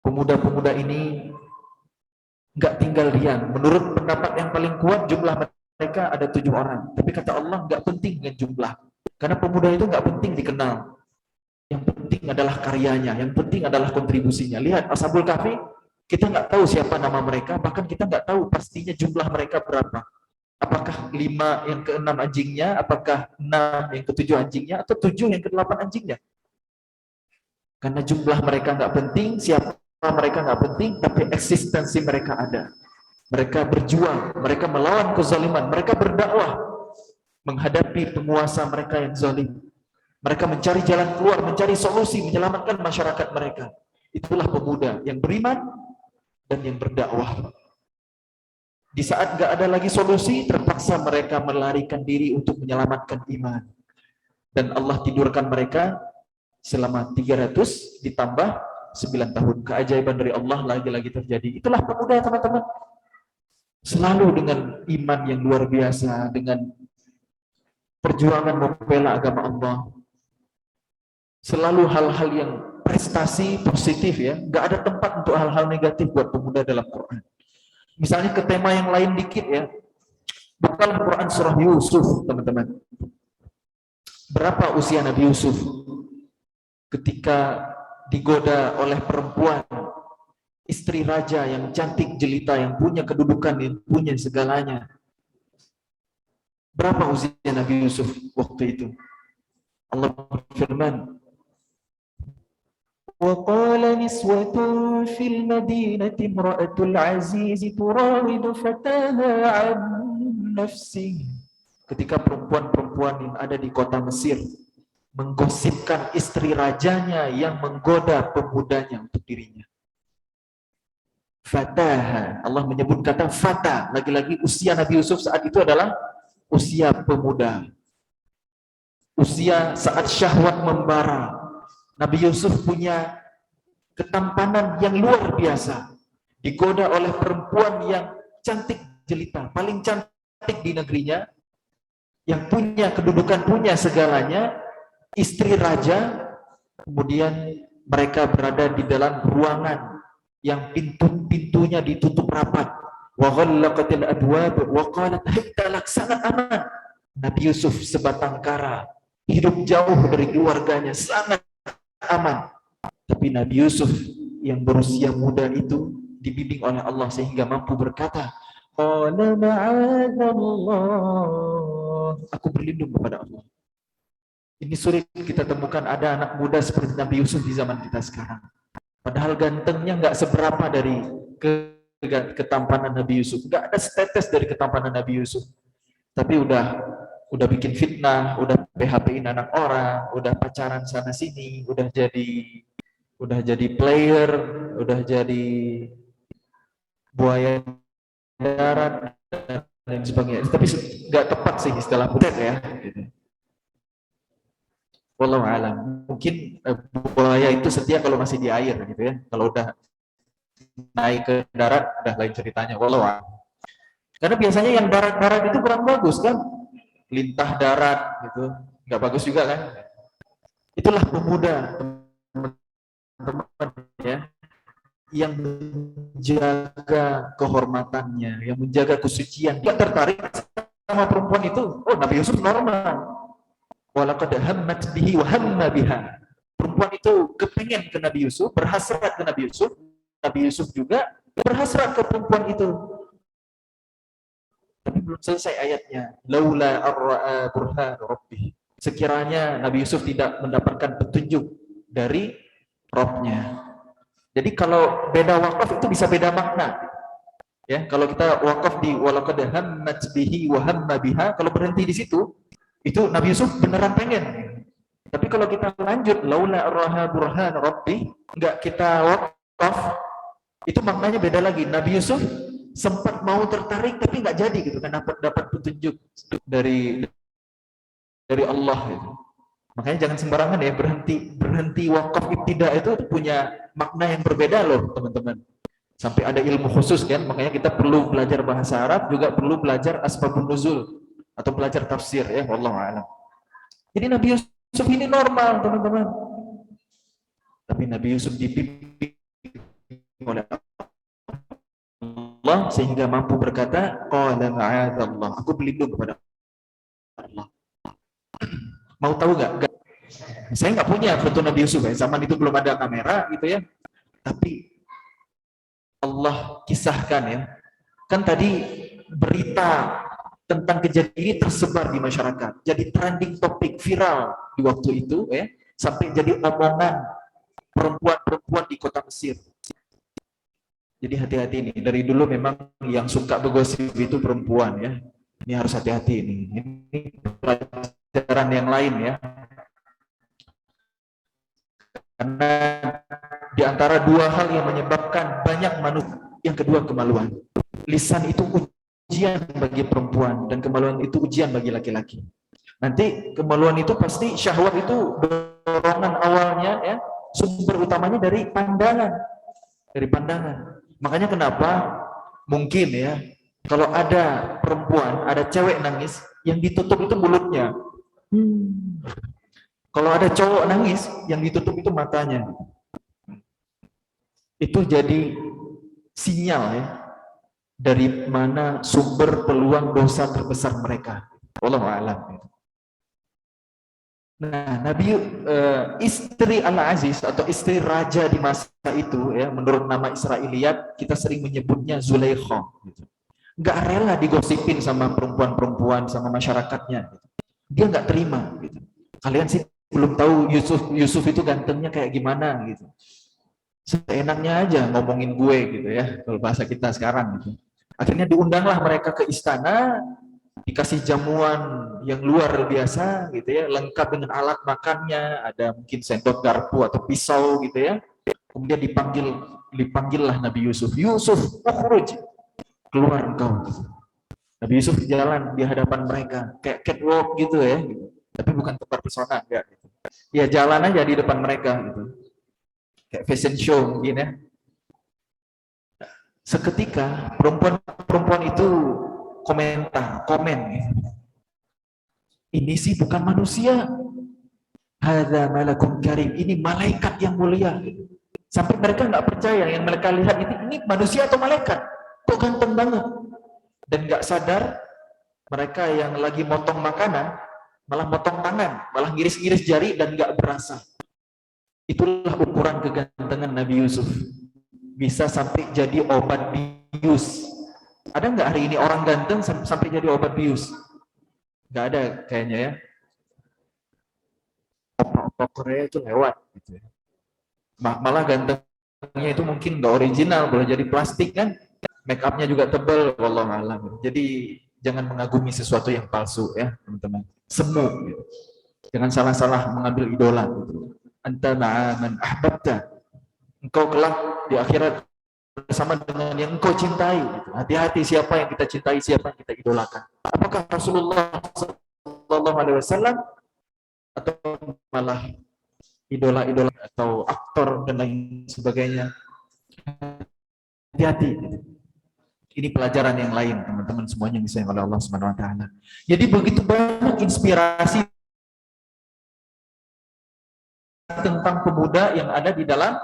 Pemuda-pemuda ini nggak tinggal diam. Menurut pendapat yang paling kuat, jumlah mereka ada 7 orang. Tapi kata Allah nggak penting dengan jumlah, karena pemuda itu nggak penting dikenal. Yang penting adalah karyanya, yang penting adalah kontribusinya. Lihat Ashabul Kahfi, kita nggak tahu siapa nama mereka, bahkan kita nggak tahu pastinya jumlah mereka berapa. Apakah 5 yang ke-6 anjingnya, apakah 6 yang ke-7 anjingnya, atau 7 yang ke-8 anjingnya. Karena jumlah mereka nggak penting, siapa mereka nggak penting, tapi eksistensi mereka ada. Mereka berjuang, mereka melawan kezaliman, mereka berdakwah menghadapi penguasa mereka yang zalim. Mereka mencari jalan keluar, mencari solusi, menyelamatkan masyarakat mereka. Itulah pemuda yang beriman dan yang berdakwah. Di saat gak ada lagi solusi, terpaksa mereka melarikan diri untuk menyelamatkan iman. Dan Allah tidurkan mereka selama 300 ditambah 9 tahun. Keajaiban dari Allah lagi-lagi terjadi. Itulah pemuda, teman-teman. Selalu dengan iman yang luar biasa, dengan perjuangan membela agama Allah. Selalu hal-hal yang prestasi positif ya, nggak ada tempat untuk hal-hal negatif buat pemuda dalam Quran. Misalnya ke tema yang lain dikit ya, bukan Quran surah Yusuf, teman-teman. Berapa usia Nabi Yusuf ketika digoda oleh perempuan, istri raja yang cantik jelita, yang punya kedudukan, yang punya segalanya? Berapa usia Nabi Yusuf waktu itu? Allah berfirman, وَقَالَ نِسْوَةٌ فِي الْمَدِينَةِ امْرَأَةُ الْعَزِيزِ تُرَاوِدُ فَتَاهَا عَنْ نَفْسِهِ. Ketika perempuan-perempuan yang ada di kota Mesir menggosipkan istri rajanya yang menggoda pemudanya untuk dirinya. Fataha, Allah menyebut kata fata. Lagi-lagi usia Nabi Yusuf saat itu adalah usia pemuda. Usia saat syahwat membara. Nabi Yusuf punya ketampanan yang luar biasa. Digoda oleh perempuan yang cantik jelita, paling cantik di negerinya, yang punya kedudukan, punya segalanya, istri raja. Kemudian mereka berada di dalam ruangan yang pintu-pintunya ditutup rapat. Wa ghallaqatil abwab wa qalat hayta lak, sangat aman. Nabi Yusuf sebatang kara, hidup jauh dari keluarganya, sangat aman. Tapi Nabi Yusuf yang berusia muda itu dibimbing oleh Allah sehingga mampu berkata, qala ma'adzallah, aku berlindung kepada Allah. Ini sulit kita temukan ada anak muda seperti Nabi Yusuf di zaman kita sekarang. Padahal gantengnya nggak seberapa dari ketampanan Nabi Yusuf, nggak ada setetes dari ketampanan Nabi Yusuf. Tapi udah bikin fitnah, udah PHP-in anak orang, udah pacaran sana sini, udah jadi player, udah jadi buaya darat dan lain sebagainya. Tapi nggak tepat sih istilah budak ya. Gitu. Wallahu a'lam. Mungkin buaya itu setia kalau masih di air gitu ya. Kalau udah naik ke darat udah lain ceritanya. Wallahu a'lam. Karena biasanya yang darat-darat itu kurang bagus kan. Lintah darat gitu, nggak bagus juga kan? Itulah pemuda, teman-teman ya, yang menjaga kehormatannya, yang menjaga kesucian. Dia tertarik sama perempuan itu. Oh, Nabi Yusuf normal. Walaqad hammat bihi wa hamma biha. Perempuan itu kepengen ke Nabi Yusuf, berhasrat ke Nabi Yusuf. Nabi Yusuf juga berhasrat ke perempuan itu. Tapi belum selesai ayatnya. Laula ar-ra'a burhan rabbih. Sekiranya Nabi Yusuf tidak mendapatkan petunjuk dari Rabb-nya. Jadi kalau beda wakaf itu bisa beda makna. Ya, kalau kita wakaf di walaqad hammat bihi wa hamma biha, kalau berhenti di situ, itu Nabi Yusuf beneran pengen. Tapi kalau kita lanjut laula ar-ra'a burhan rabbih, enggak kita wakaf, itu maknanya beda lagi. Nabi Yusuf sempat mau tertarik tapi nggak jadi gitu kan, dapat petunjuk dari Allah gitu. Makanya jangan sembarangan ya, berhenti wakaf ibtidah itu punya makna yang berbeda loh teman-teman. Sampai ada ilmu khusus kan, makanya kita perlu belajar bahasa Arab, juga perlu belajar asbabun nuzul atau belajar tafsir ya, wallahu a'lam. Jadi Nabi Yusuf ini normal teman-teman. Tapi Nabi Yusuf dibimbing oleh Allah sehingga mampu berkata, qala ma'adzallah, aku berlindung kepada Allah. Mau tahu nggak? Saya nggak punya foto Nabi Yusuf ya, zaman itu belum ada kamera gitu ya. Tapi Allah kisahkan ya, kan tadi berita tentang kejadian ini tersebar di masyarakat, jadi trending topik viral di waktu itu ya, sampai jadi omongan perempuan-perempuan di kota Mesir. Jadi hati-hati nih, dari dulu memang yang suka bergosip itu perempuan ya. Ini harus hati-hati nih. Ini pelajaran yang lain ya. Karena di antara dua hal yang menyebabkan banyak manusia, yang kedua kemaluan. Lisan itu ujian bagi perempuan dan kemaluan itu ujian bagi laki-laki. Nanti kemaluan itu pasti syahwat itu dorongan awalnya ya, sumber utamanya dari pandangan. Dari pandangan. Makanya kenapa mungkin ya, kalau ada perempuan, ada cewek nangis, yang ditutup itu mulutnya. Kalau ada cowok nangis, yang ditutup itu matanya. Itu jadi sinyal ya, dari mana sumber peluang dosa terbesar mereka. Wallahu a'lam. Nah, Nabi istri Al-Aziz atau istri raja di masa itu ya, menurut nama Israiliyat kita sering menyebutnya Zulaikha gitu. Nggak rela digosipin sama perempuan-perempuan, sama masyarakatnya gitu. Dia nggak terima gitu. Kalian sih belum tahu Yusuf itu gantengnya kayak gimana gitu. Seenaknya aja ngomongin gue gitu ya, kalau bahasa kita sekarang gitu. Akhirnya diundanglah mereka ke istana, dikasih jamuan yang luar biasa gitu ya, lengkap dengan alat makannya, ada mungkin sendok garpu atau pisau gitu ya. Kemudian dipanggillah Nabi Yusuf, Yusuf, ukhruj, keluar engkau. Nabi Yusuf jalan di hadapan mereka kayak catwalk gitu ya, gitu. Tapi bukan tempat pesona enggak gitu. Ya jalan aja di depan mereka gitu. Kayak fashion show mungkin ya. Seketika perempuan itu komen ya. Ini sih bukan manusia. Hadza malakun karim, ini malaikat yang mulia. Sampai mereka nggak percaya, yang mereka lihat ini manusia atau malaikat. Kok ganteng banget. Dan nggak sadar mereka yang lagi motong makanan malah motong tangan, malah ngiris-ngiris jari dan nggak berasa. Itulah ukuran kegantengan Nabi Yusuf. Bisa sampai jadi obat bius. Ada nggak hari ini orang ganteng sampai jadi obat bius? Nggak ada kayaknya ya. Opak Korea itu lewat gitu ya. Malah gantengnya itu mungkin nggak original, boleh jadi plastik kan. Make up-nya juga tebal, wallahu a'lam. Jadi jangan mengagumi sesuatu yang palsu ya, teman-teman. Semu gitu. Jangan salah-salah mengambil idola gitu. Anta ma'aman ahbabta. Engkau kelak di akhirat bersama dengan yang engkau cintai. Gitu. Hati-hati siapa yang kita cintai, siapa yang kita idolakan. Apakah Rasulullah SAW atau malah idola-idola atau aktor dan lain sebagainya? Hati-hati. Gitu. Ini pelajaran yang lain, teman-teman semuanya yang disayang oleh Allah Subhanahu wa taala. Jadi begitu banyak inspirasi tentang pemuda yang ada di dalam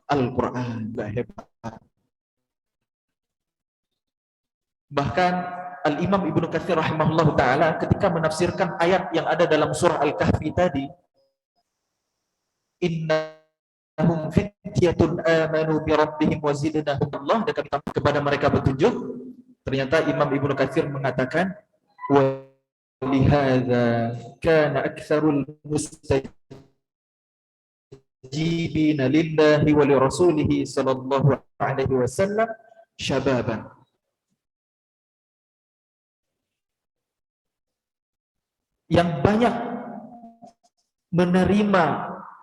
Al-Qur'an. Hebat. Bahkan Al-Imam Ibnu Katsir rahimahullah taala ketika menafsirkan ayat yang ada dalam surah Al-Kahfi tadi, innahum fityatun amanu bi rabbihim wa zidnahum Allah, dan kami tambah kepada mereka petunjuk. Ternyata Imam Ibnu Katsir mengatakan wa lihadza kana aktsarul mustajibina lillahi wa li rasulihi sallallahu alaihi wasallam syababan. Yang banyak menerima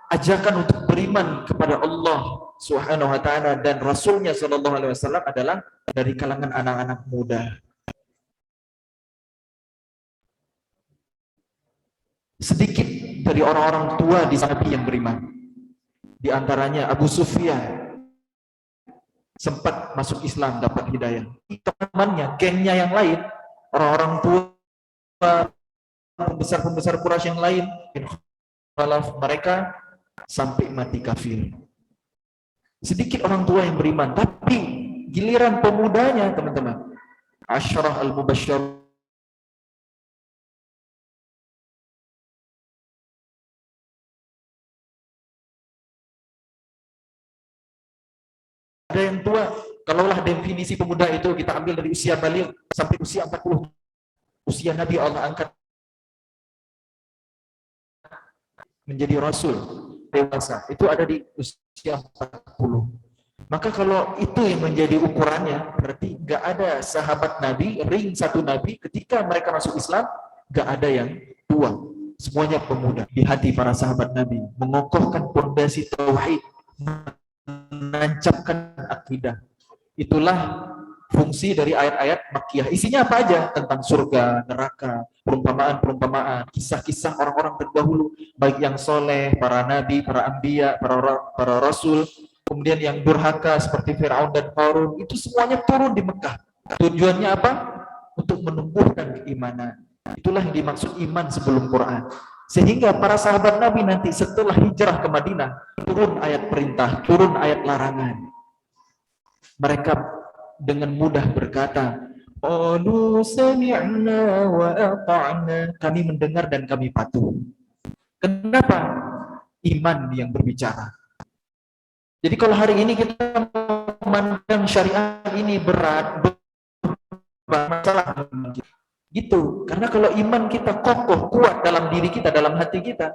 ajakan untuk beriman kepada Allah Subhanahu wa taala dan Rasulnya sallallahu alaihi wasallam adalah dari kalangan anak-anak muda. Sedikit dari orang-orang tua di Nabi yang beriman. Di antaranya Abu Sufyan sempat masuk Islam, dapat hidayah. Temannya, gengnya yang lain, orang-orang tua, pembesar-pembesar Quraisy yang lain, mereka sampai mati kafir. Sedikit orang tua yang beriman, tapi giliran pemudanya, teman-teman, Asyarah al-Mubasysyar, ada yang tua. Kalaulah definisi pemuda itu kita ambil dari usia baligh sampai usia 40, usia Nabi Allah angkat menjadi rasul dewasa, itu ada di usia 40. Maka kalau itu yang menjadi ukurannya, berarti nggak ada sahabat Nabi, ring satu Nabi, ketika mereka masuk Islam, nggak ada yang tua. Semuanya pemuda. Di hati para sahabat Nabi, mengokohkan pondasi tauhid, menancapkan akidah. Itulah fungsi dari ayat-ayat Makkiyah. Isinya apa aja? Tentang surga, neraka, perumpamaan-perumpamaan, kisah-kisah orang-orang terdahulu, baik yang soleh, para nabi, para anbiya, para rasul, kemudian yang durhaka seperti Fir'aun dan Qarun, itu semuanya turun di Mekah. Tujuannya apa? Untuk menumbuhkan keimanan. Itulah yang dimaksud iman sebelum Quran. Sehingga para sahabat Nabi nanti setelah hijrah ke Madinah, turun ayat perintah, turun ayat larangan. Mereka dengan mudah berkata, "Qalu sami'na wa ata'na." Kami mendengar dan kami patuh. Kenapa? Iman yang berbicara. Jadi kalau hari ini kita memandang syariat ini berat, masalah gitu. Karena kalau iman kita kokoh, kuat dalam diri kita, dalam hati kita,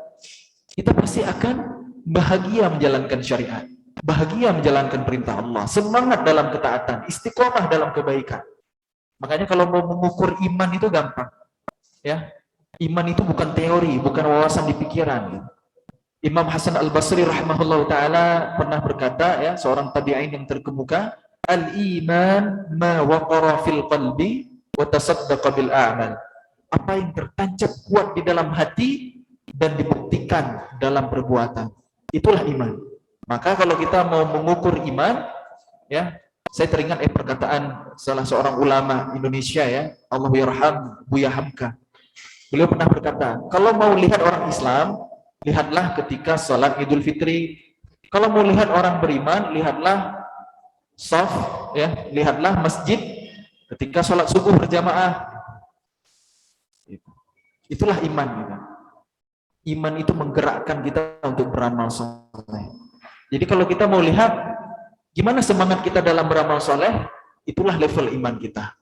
kita pasti akan bahagia menjalankan syariat, bahagia menjalankan perintah Allah, semangat dalam ketaatan, istiqomah dalam kebaikan. Makanya kalau mau mengukur iman itu gampang, ya. Iman itu bukan teori, bukan wawasan di pikiran. Imam Hasan Al-Basri rahimahullah ta'ala pernah berkata, ya, seorang tabi'in yang terkemuka, al-iman ma waqara fil qalbi wa tasaddaqa bil a'mal. Apa yang tertancap kuat di dalam hati dan dibuktikan dalam perbuatan. Itulah iman. Maka kalau kita mau mengukur iman, ya, saya teringat perkataan salah seorang ulama Indonesia, ya, Allahu yarham Buya Hamka. Beliau pernah berkata, kalau mau lihat orang Islam, lihatlah ketika salat Idul Fitri. Kalau mau lihat orang beriman, lihatlah shaf, ya, lihatlah masjid ketika salat subuh berjamaah. Itulah iman gitu. Iman itu menggerakkan kita untuk beramal soleh. Jadi kalau kita mau lihat gimana semangat kita dalam beramal soleh, itulah level iman kita.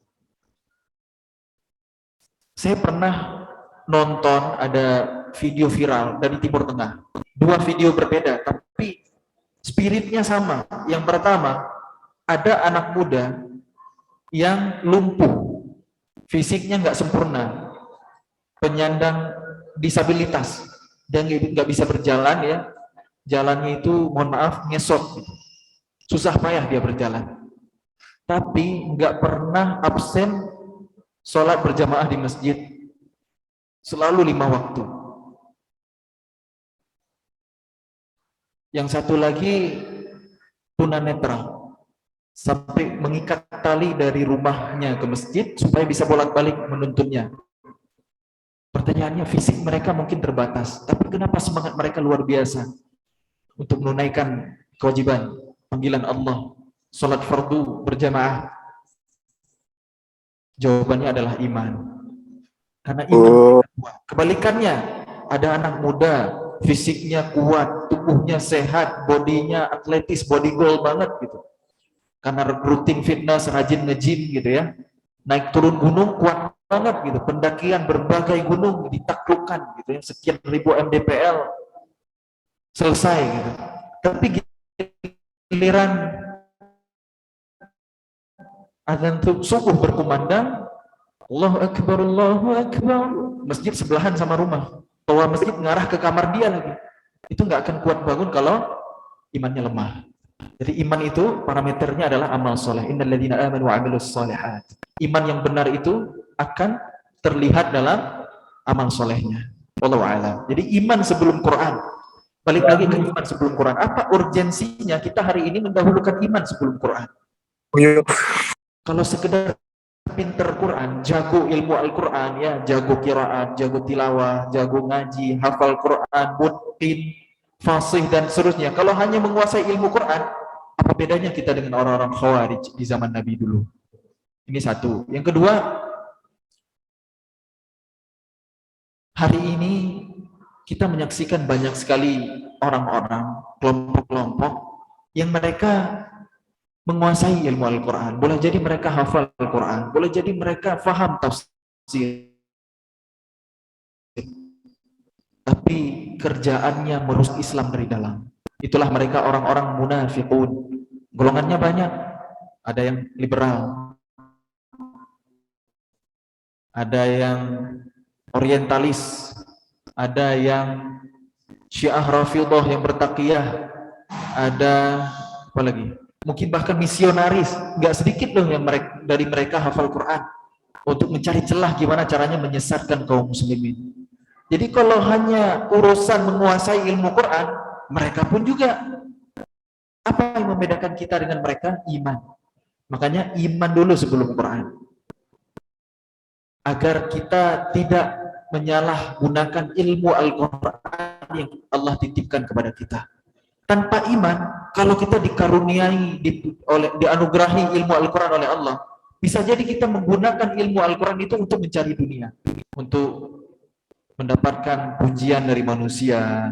Saya pernah nonton ada video viral dari Timur Tengah. Dua video berbeda, tapi spiritnya sama. Yang pertama, ada anak muda yang lumpuh, fisiknya nggak sempurna, penyandang disabilitas, dan nggak bisa berjalan, ya. Jalannya itu, mohon maaf, ngesot, gitu. Susah payah dia berjalan. Tapi nggak pernah absen sholat berjamaah di masjid. Selalu 5 waktu. Yang satu lagi tunanetra, sampai mengikat tali dari rumahnya ke masjid supaya bisa bolak-balik menuntunnya. Pertanyaannya, fisik mereka mungkin terbatas, tapi kenapa semangat mereka luar biasa untuk menunaikan kewajiban panggilan Allah, sholat fardu berjamaah? Jawabannya adalah iman. Karena iman kuat. Kebalikannya, ada anak muda, fisiknya kuat, tubuhnya sehat, bodinya atletis, body goal banget gitu. Karena rutin fitness, rajin nge-gym gitu, ya. Naik turun gunung kuat banget gitu. Pendakian berbagai gunung ditaklukkan gitu, ya. Sekian ribu mdpl selesai gitu. Tapi giliran azan subuh berkumandang, Allahu Akbar, Allahu Akbar, masjid sebelahan sama rumah, toa masjid ngarah ke kamar dia lagi. Itu nggak akan kuat bangun kalau imannya lemah. Jadi iman itu parameternya adalah amal soleh. Innalladzina amanu wa amilus solihat. Iman yang benar itu akan terlihat dalam amal solehnya. Wallahu a'lam. Jadi iman sebelum Quran. Balik lagi ke iman sebelum Quran. Apa urgensinya kita hari ini mendahulukan iman sebelum Quran? Kalau sekedar pinter Quran, jago ilmu Al-Quran, ya, jago qiraat, jago tilawah, jago ngaji, hafal Quran, mutqin, fasih dan seterusnya. Kalau hanya menguasai ilmu Quran, apa bedanya kita dengan orang-orang Khawarij di zaman Nabi dulu? Ini satu. Yang kedua, hari ini kita menyaksikan banyak sekali orang-orang, kelompok-kelompok yang mereka menguasai ilmu Al-Quran. Boleh jadi mereka hafal Al-Quran, boleh jadi mereka faham tafsir, tapi kerjaannya merusak Islam dari dalam. Itulah mereka orang-orang munafiqun. Golongannya banyak. Ada yang liberal, ada yang orientalis, ada yang Syiah Rafidhah yang bertaqiyah, ada apa lagi? Mungkin bahkan misionaris. Nggak sedikit loh yang dari mereka hafal Quran untuk mencari celah gimana caranya menyesatkan kaum muslimin. Jadi kalau hanya urusan menguasai ilmu Quran, mereka pun juga. Apa yang membedakan kita dengan mereka? Iman. Makanya iman dulu sebelum Quran. Agar kita tidak menyalahgunakan ilmu Al-Quran yang Allah titipkan kepada kita. Tanpa iman, kalau kita dikaruniai, dianugerahi ilmu Al-Quran oleh Allah, bisa jadi kita menggunakan ilmu Al-Quran itu untuk mencari dunia, untuk mendapatkan pujian dari manusia,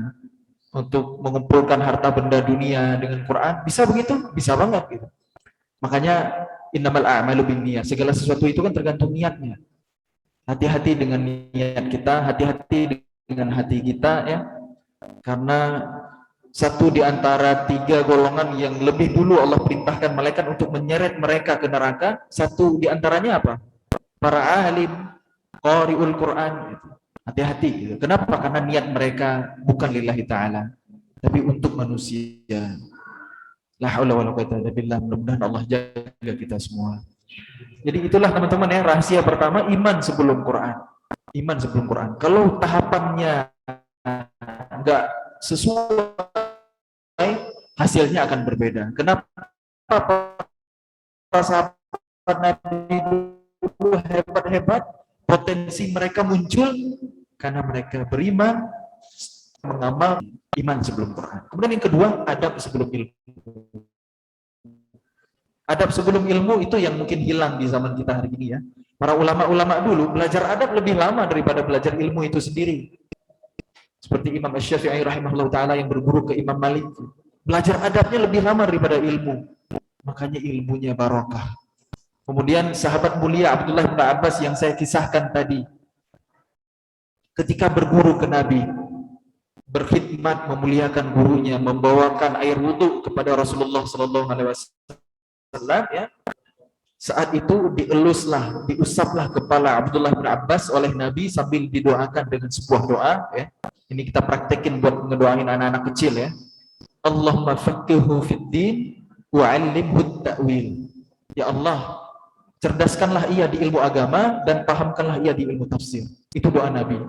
untuk mengumpulkan harta benda dunia dengan Quran. Bisa begitu? Bisa banget gitu. Makanya innamal a'malu binniyat. Segala sesuatu itu kan tergantung niatnya. Hati-hati dengan niat kita, hati-hati dengan hati kita ya. Karena satu di antara tiga golongan yang lebih dulu Allah perintahkan malaikat untuk menyeret mereka ke neraka, satu di antaranya apa? Para alim, qari'ul Quran. Hati-hati gitu. Kenapa? Karena niat mereka bukan lillahi ta'ala, tapi untuk manusia. La haula wala quwwata illa billah. Mudah-mudahan Allah jaga kita semua. Jadi itulah teman-teman ya, rahasia pertama, iman sebelum Quran. Iman sebelum Quran. Kalau tahapannya enggak sesuai, hasilnya akan berbeda. Kenapa para sahabat Nabi dulu hebat-hebat? Potensi mereka muncul karena mereka beriman, mengamal iman sebelum Quran. Kemudian yang kedua, adab sebelum ilmu. Adab sebelum ilmu itu yang mungkin hilang di zaman kita hari ini ya. Para ulama-ulama dulu belajar adab lebih lama daripada belajar ilmu itu sendiri. Seperti Imam Asy-Syafi'i rahimahullah ta'ala yang berguru ke Imam Malik. Belajar adabnya lebih lama daripada ilmu. Makanya ilmunya barokah. Kemudian sahabat mulia Abdullah bin Abbas yang saya kisahkan tadi. Ketika berguru ke Nabi, berkhidmat memuliakan gurunya, membawakan air wudhu kepada Rasulullah SAW ya. Saat itu diusaplah kepala Abdullah bin Abbas oleh Nabi sambil didoakan dengan sebuah doa ya. Ini kita praktekin buat ngedoain anak-anak kecil ya. Allahumma faqihu fid din wa 'allimhu ta'wil. Ya Allah, cerdaskanlah ia di ilmu agama dan pahamkanlah ia di ilmu tafsir. Itu doa Nabi.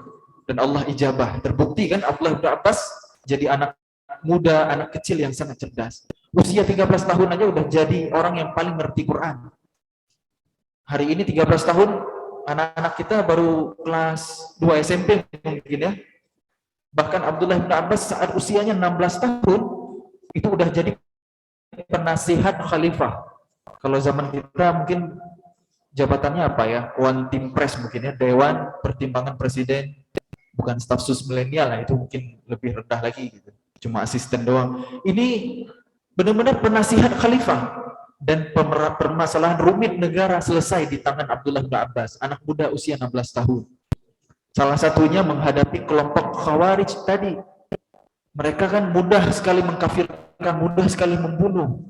Dan Allah ijabah. Terbukti kan Abdullah bin Abbas jadi anak muda, anak kecil yang sangat cerdas. Usia 13 tahun aja udah jadi orang yang paling ngerti Quran. Hari ini 13 tahun, anak-anak kita baru kelas 2 SMP mungkin ya. Bahkan Abdullah bin Abbas saat usianya 16 tahun, itu udah jadi penasihat khalifah. Kalau zaman kita mungkin jabatannya apa ya? One Team Press mungkin ya, Dewan Pertimbangan Presiden. Bukan staf sus milenial lah, itu mungkin lebih rendah lagi gitu. Cuma asisten doang. Ini benar-benar penasihat khalifah, dan permasalahan rumit negara selesai di tangan Abdullah bin Abbas, anak muda usia 16 tahun. Salah satunya menghadapi kelompok Khawarij tadi. Mereka kan mudah sekali mengkafirkan, mudah sekali membunuh.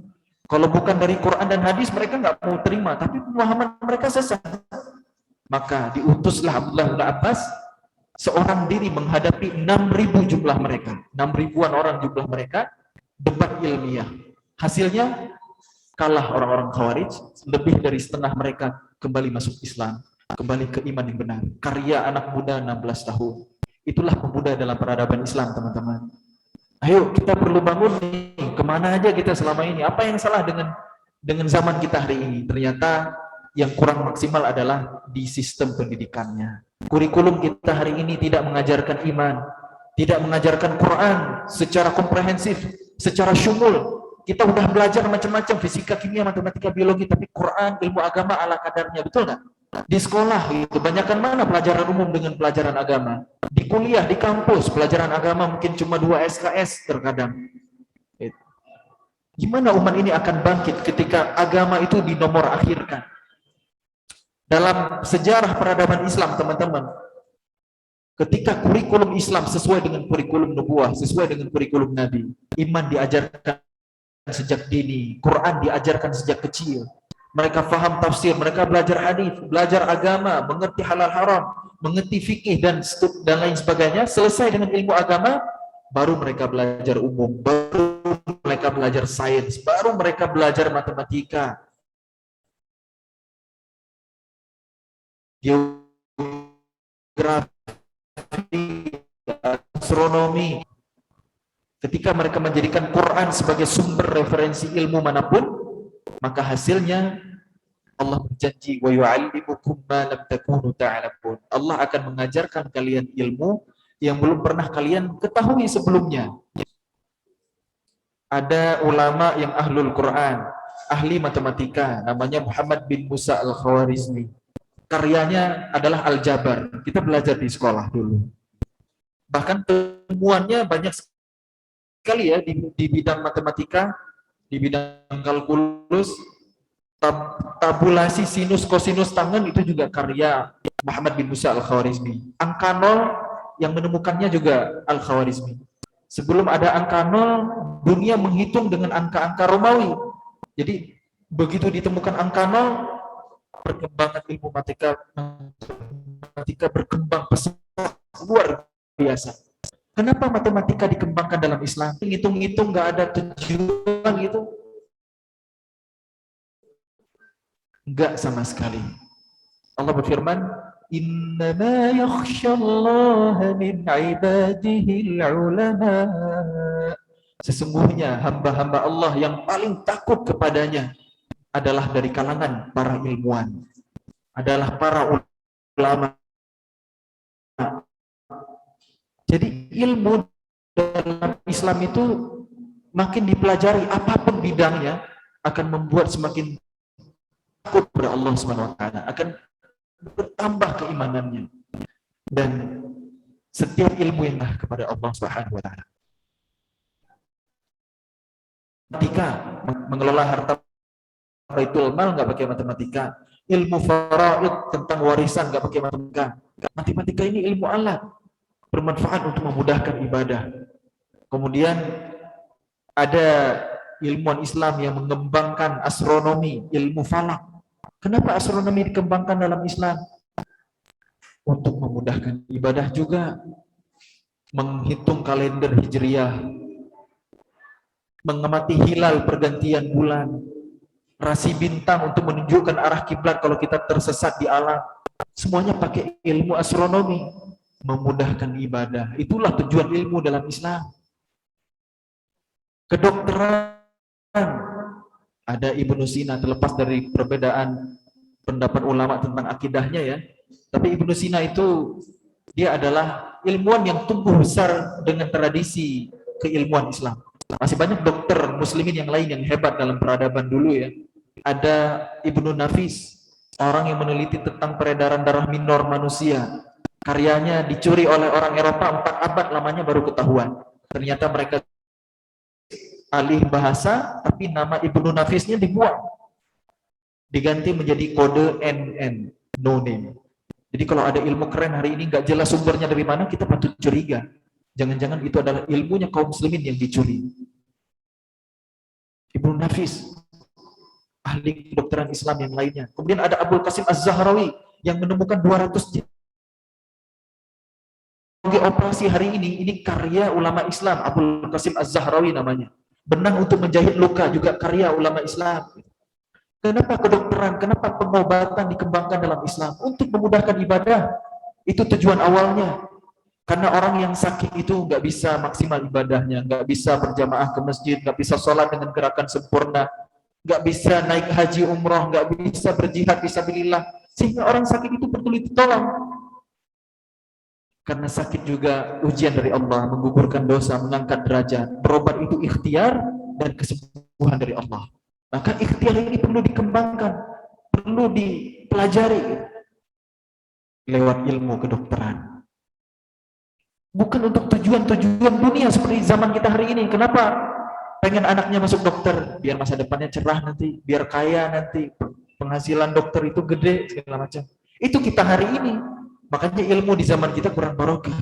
Kalau bukan dari Quran dan hadis mereka nggak mau terima, tapi pemahaman mereka sesat. Maka diutuslah Abdullah bin Abbas seorang diri menghadapi 6.000 jumlah mereka, 6.000-an orang jumlah mereka, debat ilmiah. Hasilnya kalah orang-orang Khawarij, lebih dari setengah mereka kembali masuk Islam, kembali ke iman yang benar. Karya anak muda 16 tahun. Itulah pemuda dalam peradaban Islam, teman-teman. Ayo, kita perlu bangun nih. Kemana aja kita selama ini? Apa yang salah dengan zaman kita hari ini? Ternyata yang kurang maksimal adalah di sistem pendidikannya. Kurikulum kita hari ini tidak mengajarkan iman, tidak mengajarkan Quran secara komprehensif, secara syumul. Kita udah belajar macam-macam, fisika, kimia, matematika, biologi, tapi Quran, ilmu agama ala kadarnya, betul nggak? Di sekolah itu kebanyakan mana pelajaran umum dengan pelajaran agama? Di kuliah, di kampus, pelajaran agama mungkin cuma 2 SKS terkadang. Gimana umat ini akan bangkit ketika agama itu dinomor akhirkan? Dalam sejarah peradaban Islam, teman-teman, ketika kurikulum Islam sesuai dengan kurikulum nubuah, sesuai dengan kurikulum Nabi, iman diajarkan sejak dini, Quran diajarkan sejak kecil, mereka faham tafsir, mereka belajar hadis, belajar agama, mengerti halal haram, mengerti fikih dan lain sebagainya. Selesai dengan ilmu agama, baru mereka belajar umum, baru mereka belajar sains, baru mereka belajar matematika, geografi, astronomi. Ketika mereka menjadikan Quran sebagai sumber referensi ilmu manapun, maka hasilnya Allah berjanji, wa yu'allimukum ma lam takunu ta'lamun. Allah akan mengajarkan kalian ilmu yang belum pernah kalian ketahui sebelumnya. Ada ulama yang ahlul Quran, ahli matematika, namanya Muhammad bin Musa al-Khawarizmi. Karyanya adalah Al-Jabar. Kita belajar di sekolah dulu. Bahkan temuannya banyak sekali ya di bidang matematika, di bidang kalkulus, tabulasi sinus kosinus tangen, itu juga karya Muhammad bin Musa al-Khawarizmi. Angka 0 yang menemukannya juga al-Khawarizmi. Sebelum ada angka 0, dunia menghitung dengan angka-angka Romawi. Jadi begitu ditemukan angka 0, perkembangan ilmu matematika berkembang pesat luar biasa. Kenapa matematika dikembangkan dalam Islam? Ngitung-ngitung nggak ada tujuan gitu? Enggak sama sekali. Allah berfirman, "Innama yakhsyallaha min ibadihil ulama." Sesungguhnya hamba-hamba Allah yang paling takut kepadanya adalah dari kalangan para ilmuwan, adalah para ulama. Jadi ilmu dalam Islam itu makin dipelajari, apapun bidangnya, akan membuat semakin takut kepada Allah Subhanahu wa taala, akan bertambah keimanannya, dan setiap ilmu yang kepada Allah Subhanahu wa taala. Ketika mengelola harta Baitul Mal nggak pakai matematika, ilmu faraid tentang warisan nggak pakai matematika. Matematika ini ilmu alat, bermanfaat untuk memudahkan ibadah. Kemudian ada ilmuwan Islam yang mengembangkan astronomi, ilmu falak. Kenapa astronomi dikembangkan dalam Islam? Untuk memudahkan ibadah juga, menghitung kalender hijriah, mengamati hilal pergantian bulan, rasi bintang untuk menunjukkan arah kiblat kalau kita tersesat di alam. Semuanya pakai ilmu astronomi, memudahkan ibadah. Itulah tujuan ilmu dalam Islam. Kedokteran, ada Ibnu Sina, terlepas dari perbedaan pendapat ulama tentang akidahnya ya, tapi Ibnu Sina itu dia adalah ilmuwan yang tumbuh besar dengan tradisi keilmuan Islam. Masih banyak dokter muslimin yang lain yang hebat dalam peradaban dulu ya. Ada Ibnu Nafis, orang yang meneliti tentang peredaran darah minor manusia. Karyanya dicuri oleh orang Eropa 4 abad lamanya baru ketahuan. Ternyata mereka alih bahasa, tapi nama Ibnu Nafisnya dibuang, diganti menjadi kode NN, no name. Jadi kalau ada ilmu keren hari ini nggak jelas sumbernya dari mana, kita patut curiga. Jangan-jangan itu adalah ilmunya kaum muslimin yang dicuri. Ibnu Nafis, ahli kedokteran Islam yang lainnya. Kemudian ada Abul Qasim Az-Zahrawi yang menemukan 200 operasi hari ini karya ulama Islam. Abul Qasim Az-Zahrawi namanya. Benang untuk menjahit luka juga karya ulama Islam. Kenapa kedokteran, kenapa pengobatan dikembangkan dalam Islam? Untuk memudahkan ibadah. Itu tujuan awalnya. Karena orang yang sakit itu nggak bisa maksimal ibadahnya, nggak bisa berjamaah ke masjid, nggak bisa sholat dengan gerakan sempurna, nggak bisa naik haji umroh, nggak bisa berjihad fisabilillah. Sehingga orang sakit itu perlu ditolong. Karena sakit juga ujian dari Allah, menggugurkan dosa, mengangkat derajat. Berobat itu ikhtiar dan kesembuhan dari Allah. Maka ikhtiar ini perlu dikembangkan, perlu dipelajari lewat ilmu kedokteran. Bukan untuk tujuan-tujuan dunia seperti zaman kita hari ini. Kenapa? Pengen anaknya masuk dokter, biar masa depannya cerah nanti, biar kaya nanti, penghasilan dokter itu gede, segala macam. Itu kita hari ini. Makanya ilmu di zaman kita kurang barokah.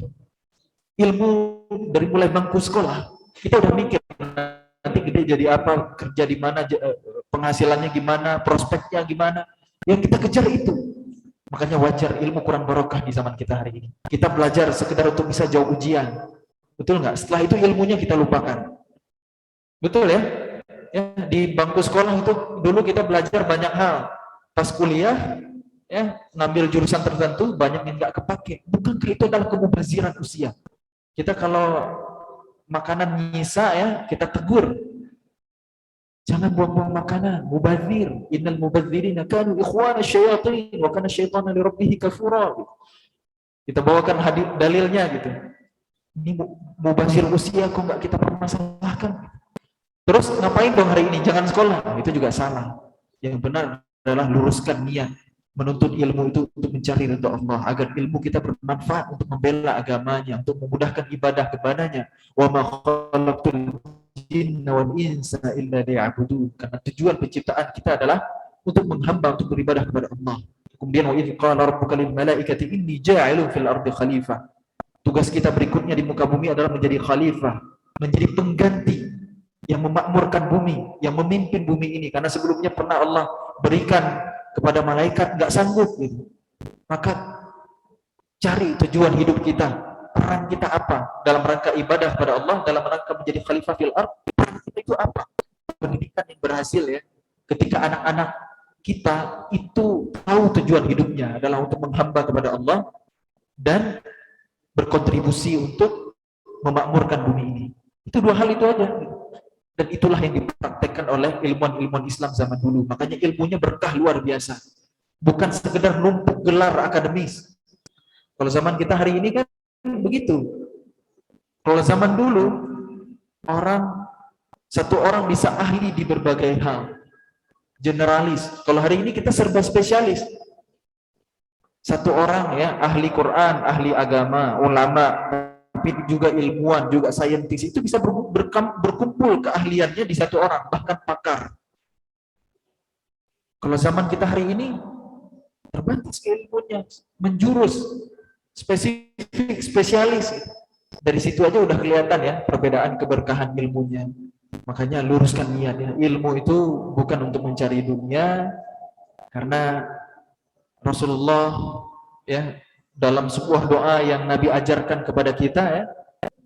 Ilmu dari mulai bangku sekolah, kita udah mikir nanti gede jadi apa, kerja di mana, penghasilannya gimana, prospeknya gimana. Yang kita kejar itu. Makanya wajar ilmu kurang barokah di zaman kita hari ini. Kita belajar sekedar untuk bisa jawab ujian. Betul nggak? Setelah itu ilmunya kita lupakan. Betul ya? Ya, di bangku sekolah itu dulu kita belajar banyak hal. Pas kuliah, ya ngambil jurusan tertentu banyak yang nggak kepake. Bukankah itu adalah kemubaziran usia? Kita kalau makanan nyisa ya kita tegur, jangan buang-buang makanan, mubazir. Innal mubazirina kanu ikhwana syayatin wa kana syaitana li rabbih kafura. Kita bawakan dalilnya gitu. Ini mubazir usia kok nggak kita permasalahkan. Terus ngapain dong hari ini? Jangan sekolah. Itu juga salah. Yang benar adalah luruskan niat. Menuntut ilmu itu untuk mencari ridha Allah, agar ilmu kita bermanfaat untuk membela agamanya, untuk memudahkan ibadah kepadanya. Wa ma khalaqtul jinna wal insa illa liya'budun. Karena tujuan penciptaan kita adalah untuk menghamba, untuk beribadah kepada Allah. Kemudian wa idz qala rabbuka lil malaikati inni ja'ilun fil ardi khalifah. Tugas kita berikutnya di muka bumi adalah menjadi khalifah, menjadi pengganti yang memakmurkan bumi, yang memimpin bumi ini. Karena sebelumnya pernah Allah berikan kepada malaikat, nggak sanggup gitu. Maka cari tujuan hidup kita, peran kita apa dalam rangka ibadah pada Allah, dalam rangka menjadi khalifah fil ardh. Peran kita itu apa? Pendidikan yang berhasil ya, ketika anak-anak kita itu tahu tujuan hidupnya adalah untuk menghamba kepada Allah dan berkontribusi untuk memakmurkan bumi ini. Itu dua hal itu aja. Dan itulah yang dipraktekkan oleh ilmuwan-ilmuwan Islam zaman dulu. Makanya ilmunya berkah luar biasa. Bukan sekedar numpuk gelar akademis. Kalau zaman kita hari ini kan begitu. Kalau zaman dulu, satu orang bisa ahli di berbagai hal. Generalis. Kalau hari ini kita serba spesialis. Satu orang ya ahli Quran, ahli agama, ulama, tapi juga ilmuwan, juga saintis, itu bisa berkumpul keahliannya di satu orang, bahkan pakar. Kalau zaman kita hari ini terbatas keilmuannya, menjurus, spesifik, spesialis. Dari situ aja udah kelihatan ya perbedaan keberkahan ilmunya. Makanya luruskan niatnya. Ilmu itu bukan untuk mencari dunia, karena Rasulullah ya dalam sebuah doa yang Nabi ajarkan kepada kita ya,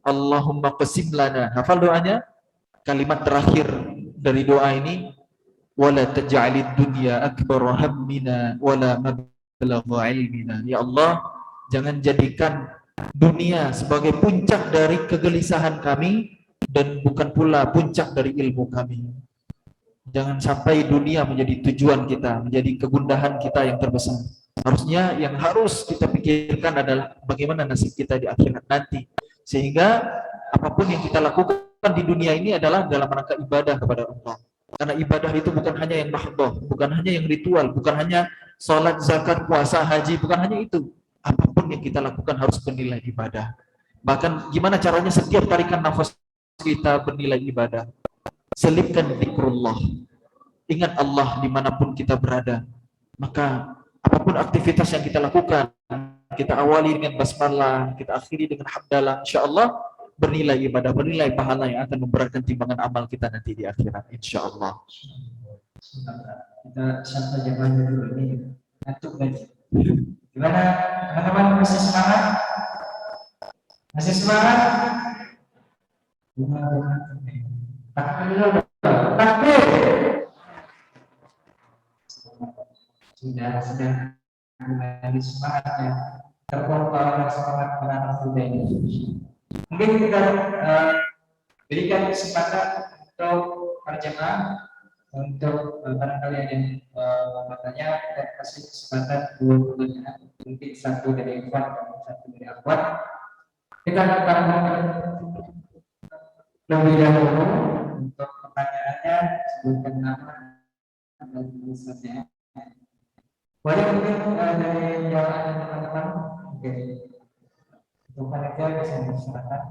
Allahumma qasim lana. Hafal doanya? Kalimat terakhir dari doa ini, wala taj'alid dunya akbar hammina wala mablagha ilmina. Ya Allah, jangan jadikan dunia sebagai puncak dari kegelisahan kami dan bukan pula puncak dari ilmu kami. Jangan sampai dunia menjadi tujuan kita, menjadi kegundahan kita yang terbesar. Harusnya yang harus kita pikirkan adalah bagaimana nasib kita di akhirat nanti. Sehingga apapun yang kita lakukan di dunia ini adalah dalam rangka ibadah kepada Allah. Karena ibadah itu bukan hanya yang mahdhah, bukan hanya yang ritual, bukan hanya salat, zakat, puasa, haji, bukan hanya itu. Apapun yang kita lakukan harus bernilai ibadah. Bahkan gimana caranya setiap tarikan nafas kita bernilai ibadah. Selipkan zikrullah. Ingat Allah dimanapun kita berada. Maka apapun aktivitas yang kita lakukan, kita awali dengan basmalah, kita akhiri dengan hamdalah, insyaallah bernilai ibadah, bernilai pahala yang akan memberatkan timbangan amal kita nanti di akhirat, insyaallah. Kita sampai zaman dulu ini ngantuk lagi. Gimana teman-teman, masih semangat? Masih semangat? Takbir. Sudah mulai semangat ya. semangat anak-anak muda ini. Mungkin kita berikan kesempatan untuk para jemaah untuk barangkali ada yang bertanya, kita kasih kesempatan 2 pertanyaan, mungkin 1 dari Ikhwan dan 1 dari Akhwat. Kita akan lebih dahulu untuk pertanyaannya, sebutkan nama dan tulisannya. Boleh mungkin dari jawaban teman-teman. Oke. Untuk panitia bisa diserahkan.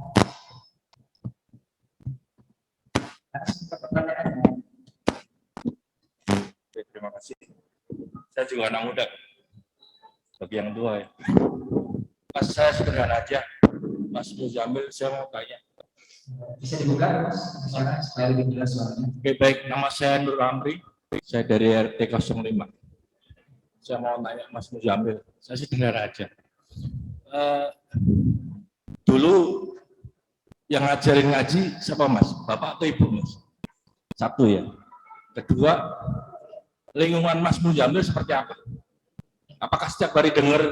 Pertanyaannya. Oke, terima kasih. Saya juga anak muda, bagi yang tua ya. Mas, saya sederhana aja. Mas Muzamil, saya mau tanya. Bisa dibuka, Mas, supaya lebih jelas soalnya. Oke, baik. Nama saya Nur Amri. Saya dari RT 05. Saya mau tanya Mas Muzamil. Saya sederhana aja. Dulu yang ngajarin ngaji siapa Mas? Bapak atau Ibu Mas? Satu ya. Kedua, lingkungan Mas Muzamil seperti apa? Apakah setiap hari dengar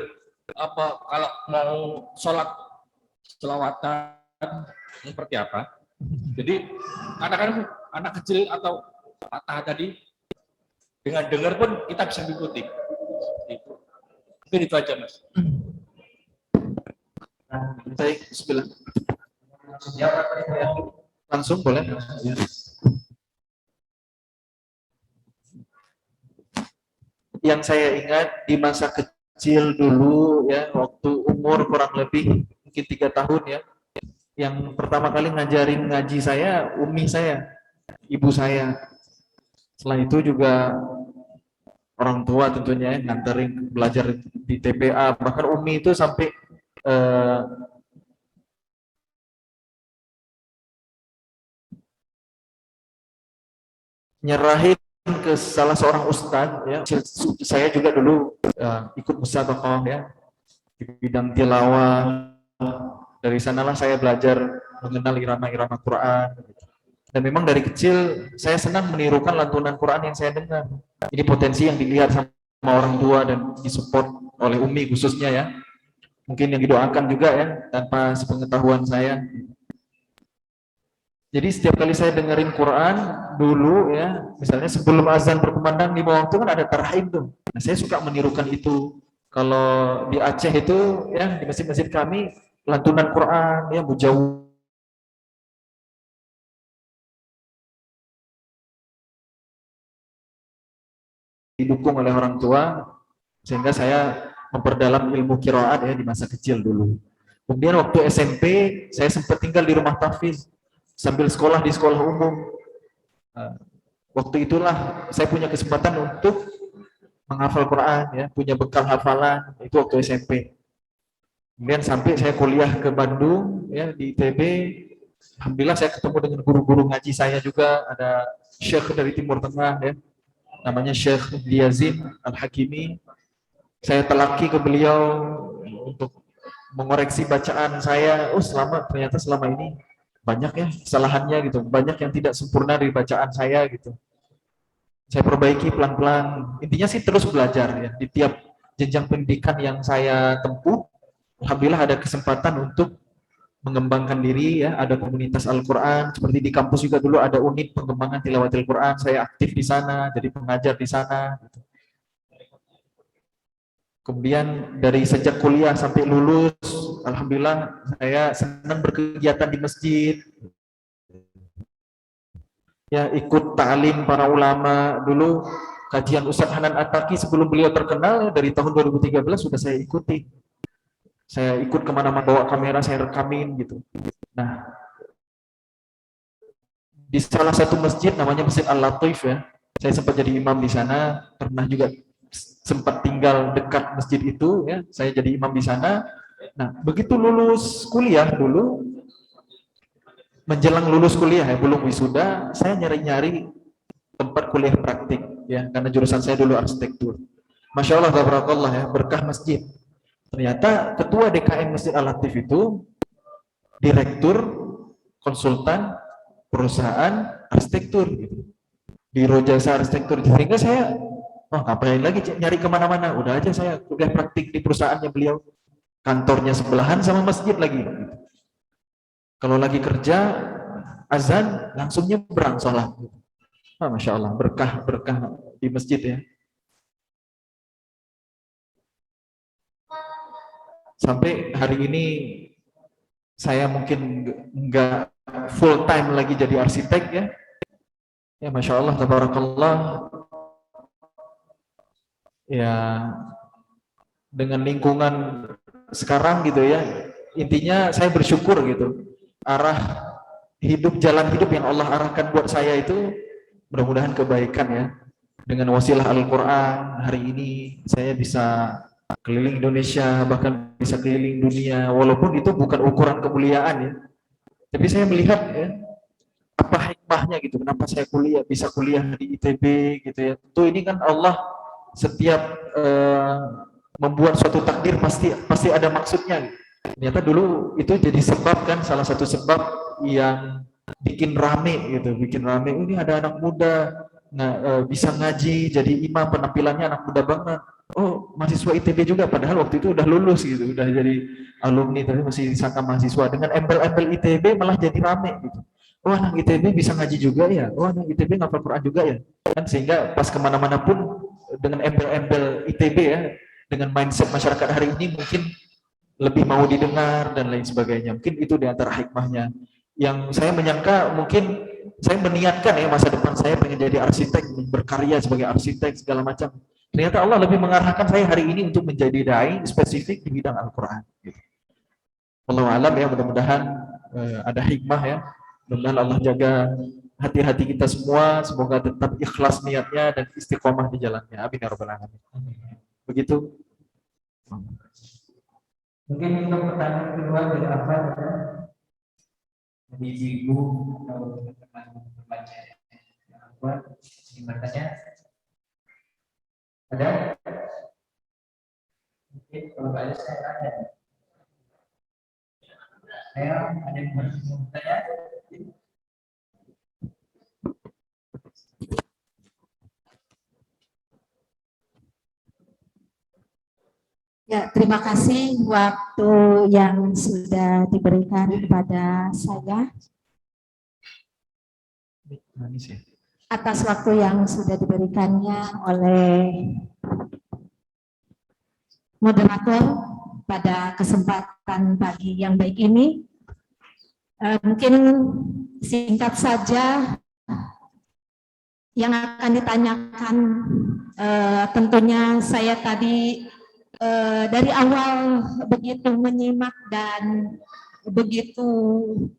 apa kalau mau sholat selawatan seperti apa? Jadi kadang-kadang anak kecil atau patah tadi dengan dengar pun kita bisa mengikuti. Mungkin itu aja Mas. Baik, bismillah. Ya, Langsung boleh? Ya. Yang saya ingat di masa kecil dulu ya, waktu umur kurang lebih mungkin 3 tahun ya, yang pertama kali ngajarin ngaji saya, umi saya, ibu saya. Setelah itu juga orang tua tentunya ya, nganterin belajar di TPA, bahkan umi itu sampai nyerahin ke salah seorang ustadz ya. Saya juga dulu ikut musabaqah ya di bidang tilawah. Dari sanalah saya belajar mengenal irama-irama Quran. Dan memang dari kecil saya senang menirukan lantunan Quran yang saya dengar. Ini potensi yang dilihat sama orang tua dan disupport oleh umi khususnya ya. Mungkin yang didoakan juga ya, tanpa sepengetahuan saya. Jadi setiap kali saya dengerin Quran dulu ya, misalnya sebelum azan berkumandang 5 waktu kan ada tarhim tuh. Nah, saya suka menirukan itu. Kalau di Aceh itu ya, di masjid-masjid kami lantunan Quran ya, mujawwid didukung oleh orang tua, sehingga saya memperdalam ilmu qiraat ya di masa kecil dulu. Kemudian waktu SMP saya sempat tinggal di rumah tahfiz sambil sekolah di sekolah umum. Waktu itulah saya punya kesempatan untuk menghafal Quran ya, punya bekal hafalan itu waktu SMP. Kemudian sampai saya kuliah ke Bandung ya di ITB. Alhamdulillah saya ketemu dengan guru-guru ngaji saya juga, ada syekh dari Timur Tengah ya, namanya Syekh Yazid Al-Hakimi. Saya telaki ke beliau untuk mengoreksi bacaan saya. Oh, ternyata selama ini banyak ya kesalahannya gitu, banyak yang tidak sempurna dari bacaan saya gitu. Saya perbaiki pelan-pelan. Intinya sih terus belajar ya. Di tiap jenjang pendidikan yang saya tempuh, alhamdulillah ada kesempatan untuk mengembangkan diri ya. Ada komunitas Al-Quran, seperti di kampus juga dulu ada unit pengembangan tilawatil Quran. Saya aktif di sana, jadi pengajar di sana. Gitu. Kemudian dari sejak kuliah sampai lulus, alhamdulillah saya senang berkegiatan di masjid. Ya, ikut ta'lim para ulama. Dulu kajian Ustaz Hanan Attaqi sebelum beliau terkenal dari tahun 2013 sudah saya ikuti. Saya ikut kemana-mana bawa kamera, saya rekamin gitu. Nah, di salah satu masjid namanya Masjid Al-Latif ya, saya sempat jadi imam di sana, pernah juga sempat tinggal dekat masjid itu ya, saya jadi imam di sana. Nah, begitu lulus kuliah dulu, menjelang lulus kuliah ya, belum wisuda, saya nyari-nyari tempat kuliah praktik ya, karena jurusan saya dulu arsitektur. Masya Allah, tabarakallah ya, berkah masjid. Ternyata ketua DKM Masjid Al-Latif itu direktur konsultan perusahaan arsitektur gitu. Biro jasa arsitektur. Sehingga saya ngapain lagi nyari kemana-mana, udah aja saya kuliah praktik di perusahaannya beliau. kantornya sebelahan sama masjid lagi. Kalau lagi kerja azan langsung nyebrang sholat. Masya Allah, berkah di masjid ya. Sampai hari ini saya mungkin nggak full time lagi jadi arsitek ya. Ya Masya Allah, tabarakallah. Ya dengan lingkungan sekarang gitu ya. Intinya saya bersyukur gitu. Jalan hidup yang Allah arahkan buat saya itu mudah-mudahan kebaikan ya. Dengan wasilah Al-Quran hari ini saya bisa keliling Indonesia, bahkan bisa keliling dunia, walaupun itu bukan ukuran kemuliaan ya. Tapi saya melihat ya, apa hikmahnya gitu, kenapa saya bisa kuliah di ITB gitu ya. Tentu ini kan Allah setiap membuat suatu takdir pasti ada maksudnya gitu. Ternyata dulu itu jadi sebab kan, salah satu sebab yang bikin rame gitu, ini ada anak muda bisa ngaji, jadi imam, penampilannya anak muda banget. Oh, mahasiswa ITB juga, padahal waktu itu udah lulus gitu, udah jadi alumni tapi masih disangka mahasiswa. Dengan embel-embel ITB malah jadi rame gitu. Oh, anak ITB bisa ngaji juga ya, oh anak ITB ngapal Quran juga ya, kan sehingga pas kemana-mana pun dengan embel-embel ITB ya, dengan mindset masyarakat hari ini mungkin lebih mau didengar dan lain sebagainya. Mungkin itu diantara hikmahnya. Yang saya menyangka mungkin saya meniatkan ya masa depan saya pengen jadi arsitek, berkarya sebagai arsitek segala macam. Ternyata Allah lebih mengarahkan saya hari ini untuk menjadi dai spesifik di bidang Al-Quran. Gitu. Wallahu a'lam ya, mudah-mudahan ada hikmah ya. Mudah-mudahan Allah jaga hati-hati kita semua, semoga tetap ikhlas niatnya dan istiqomah di jalannya. Amin ya rabbal alamin. Begitu. Mungkin untuk pertanyaan kedua dari apa ya? Dari ibu atau teman-teman membaca apa? Ingin bertanya? Ada? Mungkin kalau ada saya ada. Saya ada yang bertanya? Ya, terima kasih waktu yang sudah diberikan kepada saya. Atas waktu yang sudah diberikannya oleh moderator pada kesempatan pagi yang baik ini. Mungkin singkat saja yang akan ditanyakan, tentunya saya tadi dari awal begitu menyimak dan begitu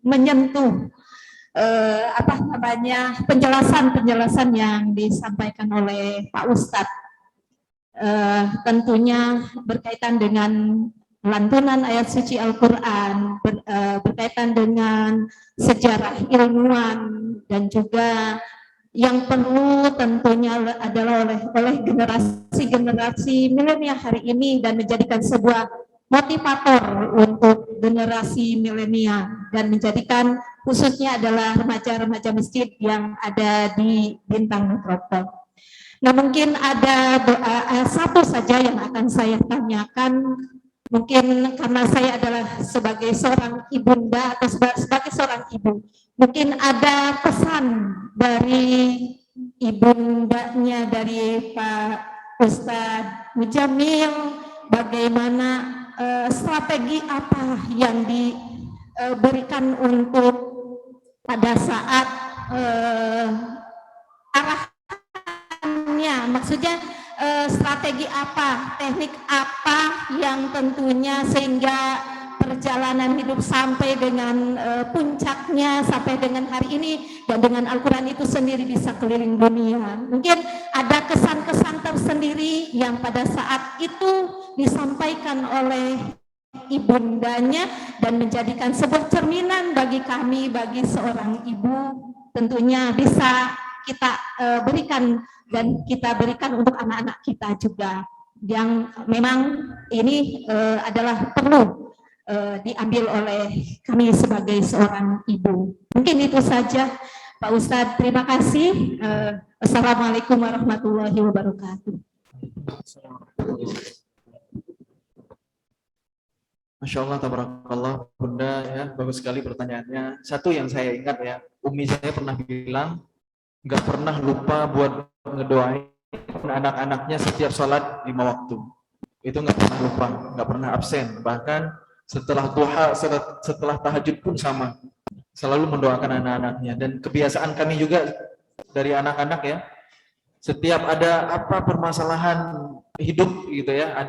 menyentuh penjelasan yang disampaikan oleh Pak Ustadz, tentunya berkaitan dengan lantunan ayat suci Al-Quran, berkaitan dengan sejarah ilmuwan, dan juga yang perlu tentunya adalah oleh generasi milenial hari ini, dan menjadikan sebuah motivator untuk generasi milenial, dan menjadikan khususnya adalah remaja-remaja masjid yang ada di Bintang Metropol. Nah, mungkin ada satu saja yang akan saya tanyakan, mungkin karena saya adalah sebagai seorang ibunda atau sebagai seorang ibu, mungkin ada pesan dari ibundanya, dari Pak Ustadz Mujamil, bagaimana strategi apa yang diberikan untuk pada saat arahannya, maksudnya strategi apa, teknik apa yang tentunya sehingga perjalanan hidup sampai dengan puncaknya, sampai dengan hari ini, dan dengan Al-Quran itu sendiri bisa keliling dunia. Mungkin ada kesan-kesan tersendiri yang pada saat itu disampaikan oleh ibundanya dan menjadikan sebuah cerminan bagi kami, bagi seorang ibu, tentunya bisa kita berikan dan kita berikan untuk anak-anak kita juga, yang memang ini adalah perlu diambil oleh kami sebagai seorang ibu. Mungkin itu saja Pak Ustadz, terima kasih. Assalamualaikum warahmatullahi wabarakatuh. Masya Allah, tabarakallah, Bunda ya, bagus sekali pertanyaannya. Satu yang saya ingat ya, Umi saya pernah bilang, nggak pernah lupa buat ngedoain anak-anaknya setiap sholat 5 waktu. Itu nggak pernah lupa, nggak pernah absen. Bahkan setelah duha, setelah tahajud pun sama, selalu mendoakan anak-anaknya. Dan kebiasaan kami juga dari anak-anak ya, setiap ada apa permasalahan hidup gitu ya,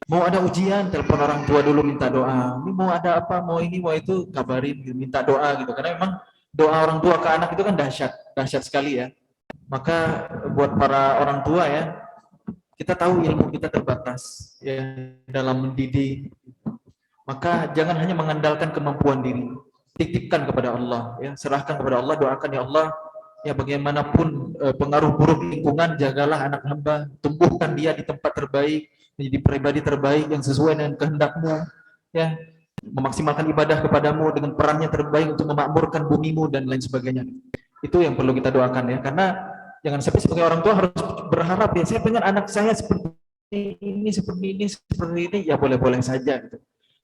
mau ada ujian, telepon orang tua dulu minta doa. Ini mau ada apa, mau ini, mau itu, kabarin, minta doa gitu. Karena memang doa orang tua ke anak itu kan dahsyat sekali ya. Maka buat para orang tua ya, kita tahu ilmu kita terbatas ya dalam mendidik. Maka jangan hanya mengandalkan kemampuan diri. Titipkan kepada Allah ya, serahkan kepada Allah, doakan ya Allah, ya bagaimanapun pengaruh buruk lingkungan, jagalah anak hamba, tumbuhkan dia di tempat terbaik, menjadi pribadi terbaik yang sesuai dengan kehendak-Mu ya, memaksimalkan ibadah kepadamu dengan perannya terbaik untuk memakmurkan bumimu dan lain sebagainya. Itu yang perlu kita doakan ya, karena jangan sampai sebagai orang tua harus berharap ya, saya pengen anak saya seperti ini, ya boleh-boleh saja gitu.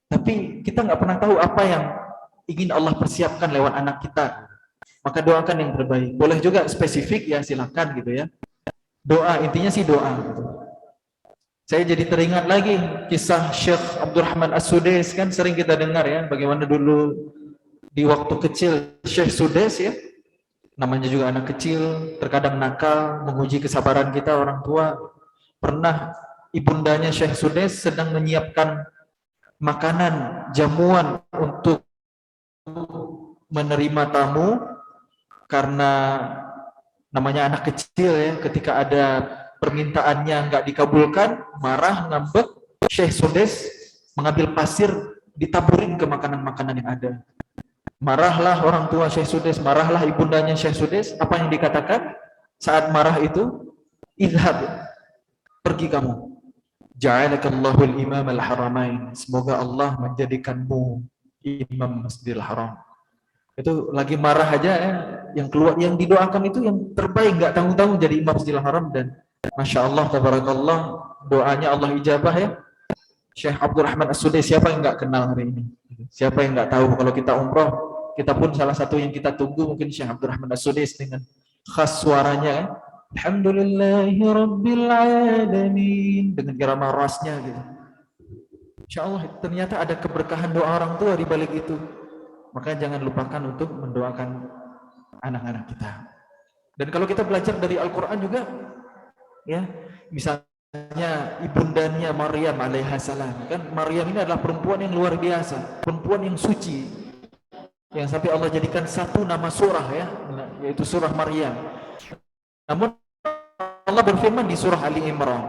Tapi kita nggak pernah tahu apa yang ingin Allah persiapkan lewat anak kita. Maka doakan yang terbaik. Boleh juga spesifik ya, silakan gitu ya. Doa, intinya sih doa gitu. Saya jadi teringat lagi kisah Syekh Abdurrahman As-Sudais, kan sering kita dengar ya, bagaimana dulu di waktu kecil Syekh Sudais ya, namanya juga anak kecil, terkadang nakal, menguji kesabaran kita orang tua. Pernah ibundanya Syekh Sudais sedang menyiapkan makanan, jamuan untuk menerima tamu, karena namanya anak kecil ya, ketika ada permintaannya nggak dikabulkan, marah, ngambek, Syekh Sudais mengambil pasir, ditaburin ke makanan-makanan yang ada. Marahlah orang tua Syekh Sudais, marahlah ibundanya Syekh Sudais. Apa yang dikatakan saat marah itu? Idhab, pergi kamu. Ja'alakallahul imam al-haramain. Semoga Allah menjadikanmu imam Masjidil Haram. Itu lagi marah aja ya, yang keluar, yang didoakan itu yang terbaik, nggak tanggung-tanggung jadi imam Masjidil Haram. Dan Masya Allah, tabarakallah, doanya Allah ijabah ya. Syekh Abdurrahman As-Sudais, siapa yang nggak kenal hari ini? Siapa yang nggak tahu kalau kita umroh, kita pun salah satu yang kita tunggu mungkin Syekh Abdurrahman As-Sudais dengan khas suaranya kan. Alhamdulillahi Rabbil Alamin, dengan irama rasnya gitu. Insya Allah ternyata ada keberkahan doa orang tua di balik itu. Maka jangan lupakan untuk mendoakan anak-anak kita. Dan kalau kita belajar dari Al-Quran juga, ya, misalnya ibundanya Maryam alaihissalam, kan Maryam ini adalah perempuan yang luar biasa, perempuan yang suci, yang sampai Allah jadikan satu nama surah ya, yaitu surah Maryam. Namun Allah berfirman di surah Ali Imran,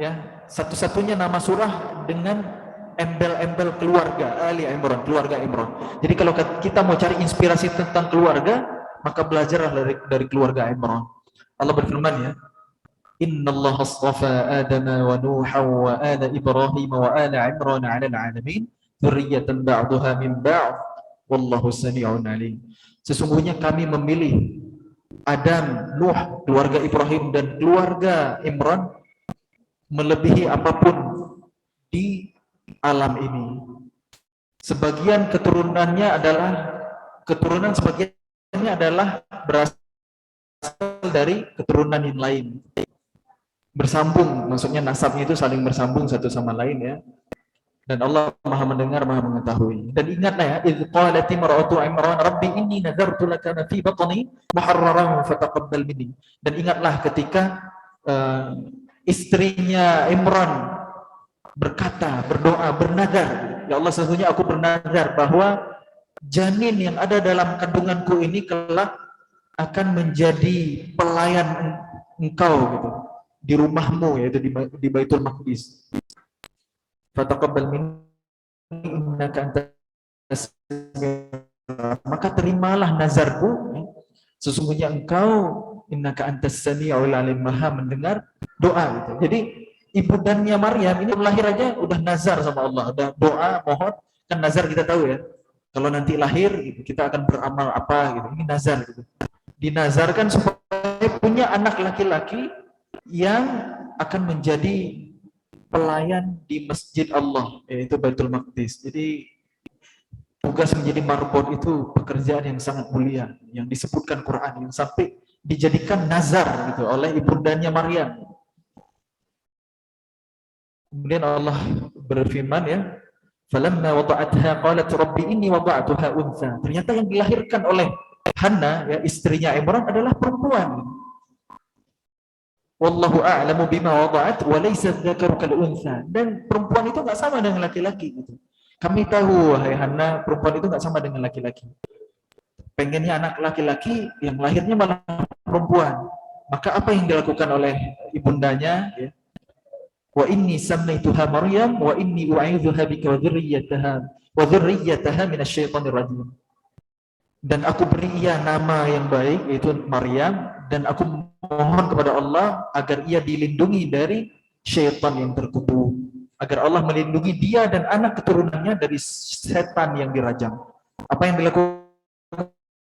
ya, satu-satunya nama surah dengan embel-embel keluarga, Ali Imran, keluarga Imran. Jadi kalau kita mau cari inspirasi tentang keluarga, maka belajarlah dari keluarga Imran. Allah berfirman ya, Innallaha astafa Adama wa Nuha wa ala Ibrahim wa ala Imran 'alal 'alamin, dzurriyyatan ba'daha min ba'd, wallahu samii'un 'alim. Sesungguhnya kami memilih Adam, Nuh, keluarga Ibrahim dan keluarga Imran melebihi apapun di alam ini. Sebagian keturunannya adalah berasal dari keturunan yang lain. Bersambung, maksudnya nasabnya itu saling bersambung satu sama lain ya. Dan Allah Maha mendengar, Maha mengetahui. Dan ingatlah ya, idz qalat imra'atu Imran rabbi inni nadartu laka ma fi batni muharraran fataqabbal minni. Dan ingatlah ketika istrinya Imran berkata, berdoa, bernadar, ya Allah, sesungguhnya aku bernadar bahwa janin yang ada dalam kandunganku ini kelak akan menjadi pelayan engkau gitu, di rumahmu, yaitu di Baitul Maqdis. Fataqabbal minni innaka antas, maka terimalah nazarku, sesungguhnya engkau innaka antas sami'ul alim, Maha mendengar doa gitu. Jadi ibundanya Maryam ini lahir aja udah nazar sama Allah, udah doa, mohon, kan nazar kita tahu ya. Kalau nanti lahir gitu, kita akan beramal apa gitu. Ini nazar gitu. Dinazarkan supaya punya anak laki-laki yang akan menjadi pelayan di Masjid Allah, yaitu Baitul Maqdis. Jadi tugas menjadi marbot itu pekerjaan yang sangat mulia, yang disebutkan Quran, yang sampai dijadikan nazar gitu oleh ibundanya Maryam. Kemudian Allah berfirman ya, falamma wada'atha qalat rabbi inni wada'tuha untha. Ternyata yang dilahirkan oleh Hannah, ya istrinya Imran, adalah perempuan. Wallahu a'lamu bima wada'at wa laysa dzakaru kal untha. Dan perempuan itu enggak sama dengan laki-laki gitu. Kami tahu wahai Hannah, perempuan itu enggak sama dengan laki-laki. Pengennya anak laki-laki, yang lahirnya malah perempuan. Maka apa yang dilakukan oleh ibundanya ya? Wa inni sammaituha Maryam wa inni u'idzuha bika wa dzurriyyataha minasyaitonir rajim. Dan aku beri ia nama yang baik, yaitu Maryam, dan aku mohon kepada Allah agar ia dilindungi dari syaitan yang terkutuk, agar Allah melindungi dia dan anak keturunannya dari setan yang dirajam. Apa yang dilakukan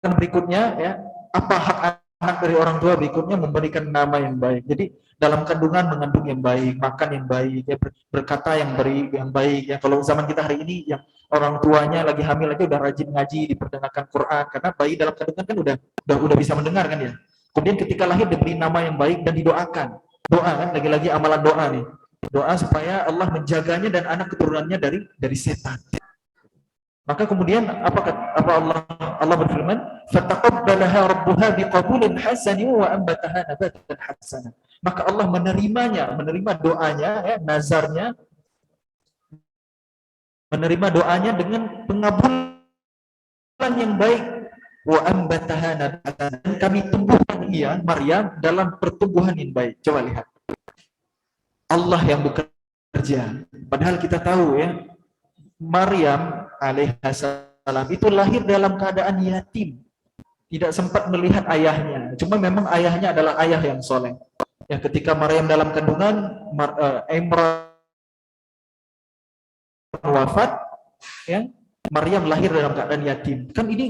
berikutnya ya? Apa hak anak dari orang tua berikutnya? Memberikan nama yang baik. Jadi dalam kandungan mengandung yang baik, makan yang baik, ya, berkata yang baik. Ya, kalau zaman kita hari ini yang orang tuanya lagi hamil aja udah rajin ngaji, diperdengarkan Quran, karena bayi dalam kandungan kan udah bisa mendengar kan ya. Kemudian ketika lahir diberi nama yang baik dan didoakan. Doa kan, lagi-lagi amalan doa nih. Doa supaya Allah menjaganya dan anak keturunannya dari setan. Maka kemudian apa Allah berfirman, fataqabbalaha rabbuha biqabulin hasanin wa ambataha nabatan hasana. Maka Allah menerima doanya ya, nazarnya, menerima doanya dengan pengabulan yang baik. Wa ambataha nabatan, dan kami tumbuhkan ia Maryam dalam pertumbuhan yang baik. Coba lihat, Allah yang bekerja. Padahal kita tahu ya, Maryam alaihissalam itu lahir dalam keadaan yatim, tidak sempat melihat ayahnya. Cuma memang ayahnya adalah ayah yang soleh. Ya, ketika Maryam dalam kandungan, Imran wafat, ya, Maryam lahir dalam keadaan yatim. Kan ini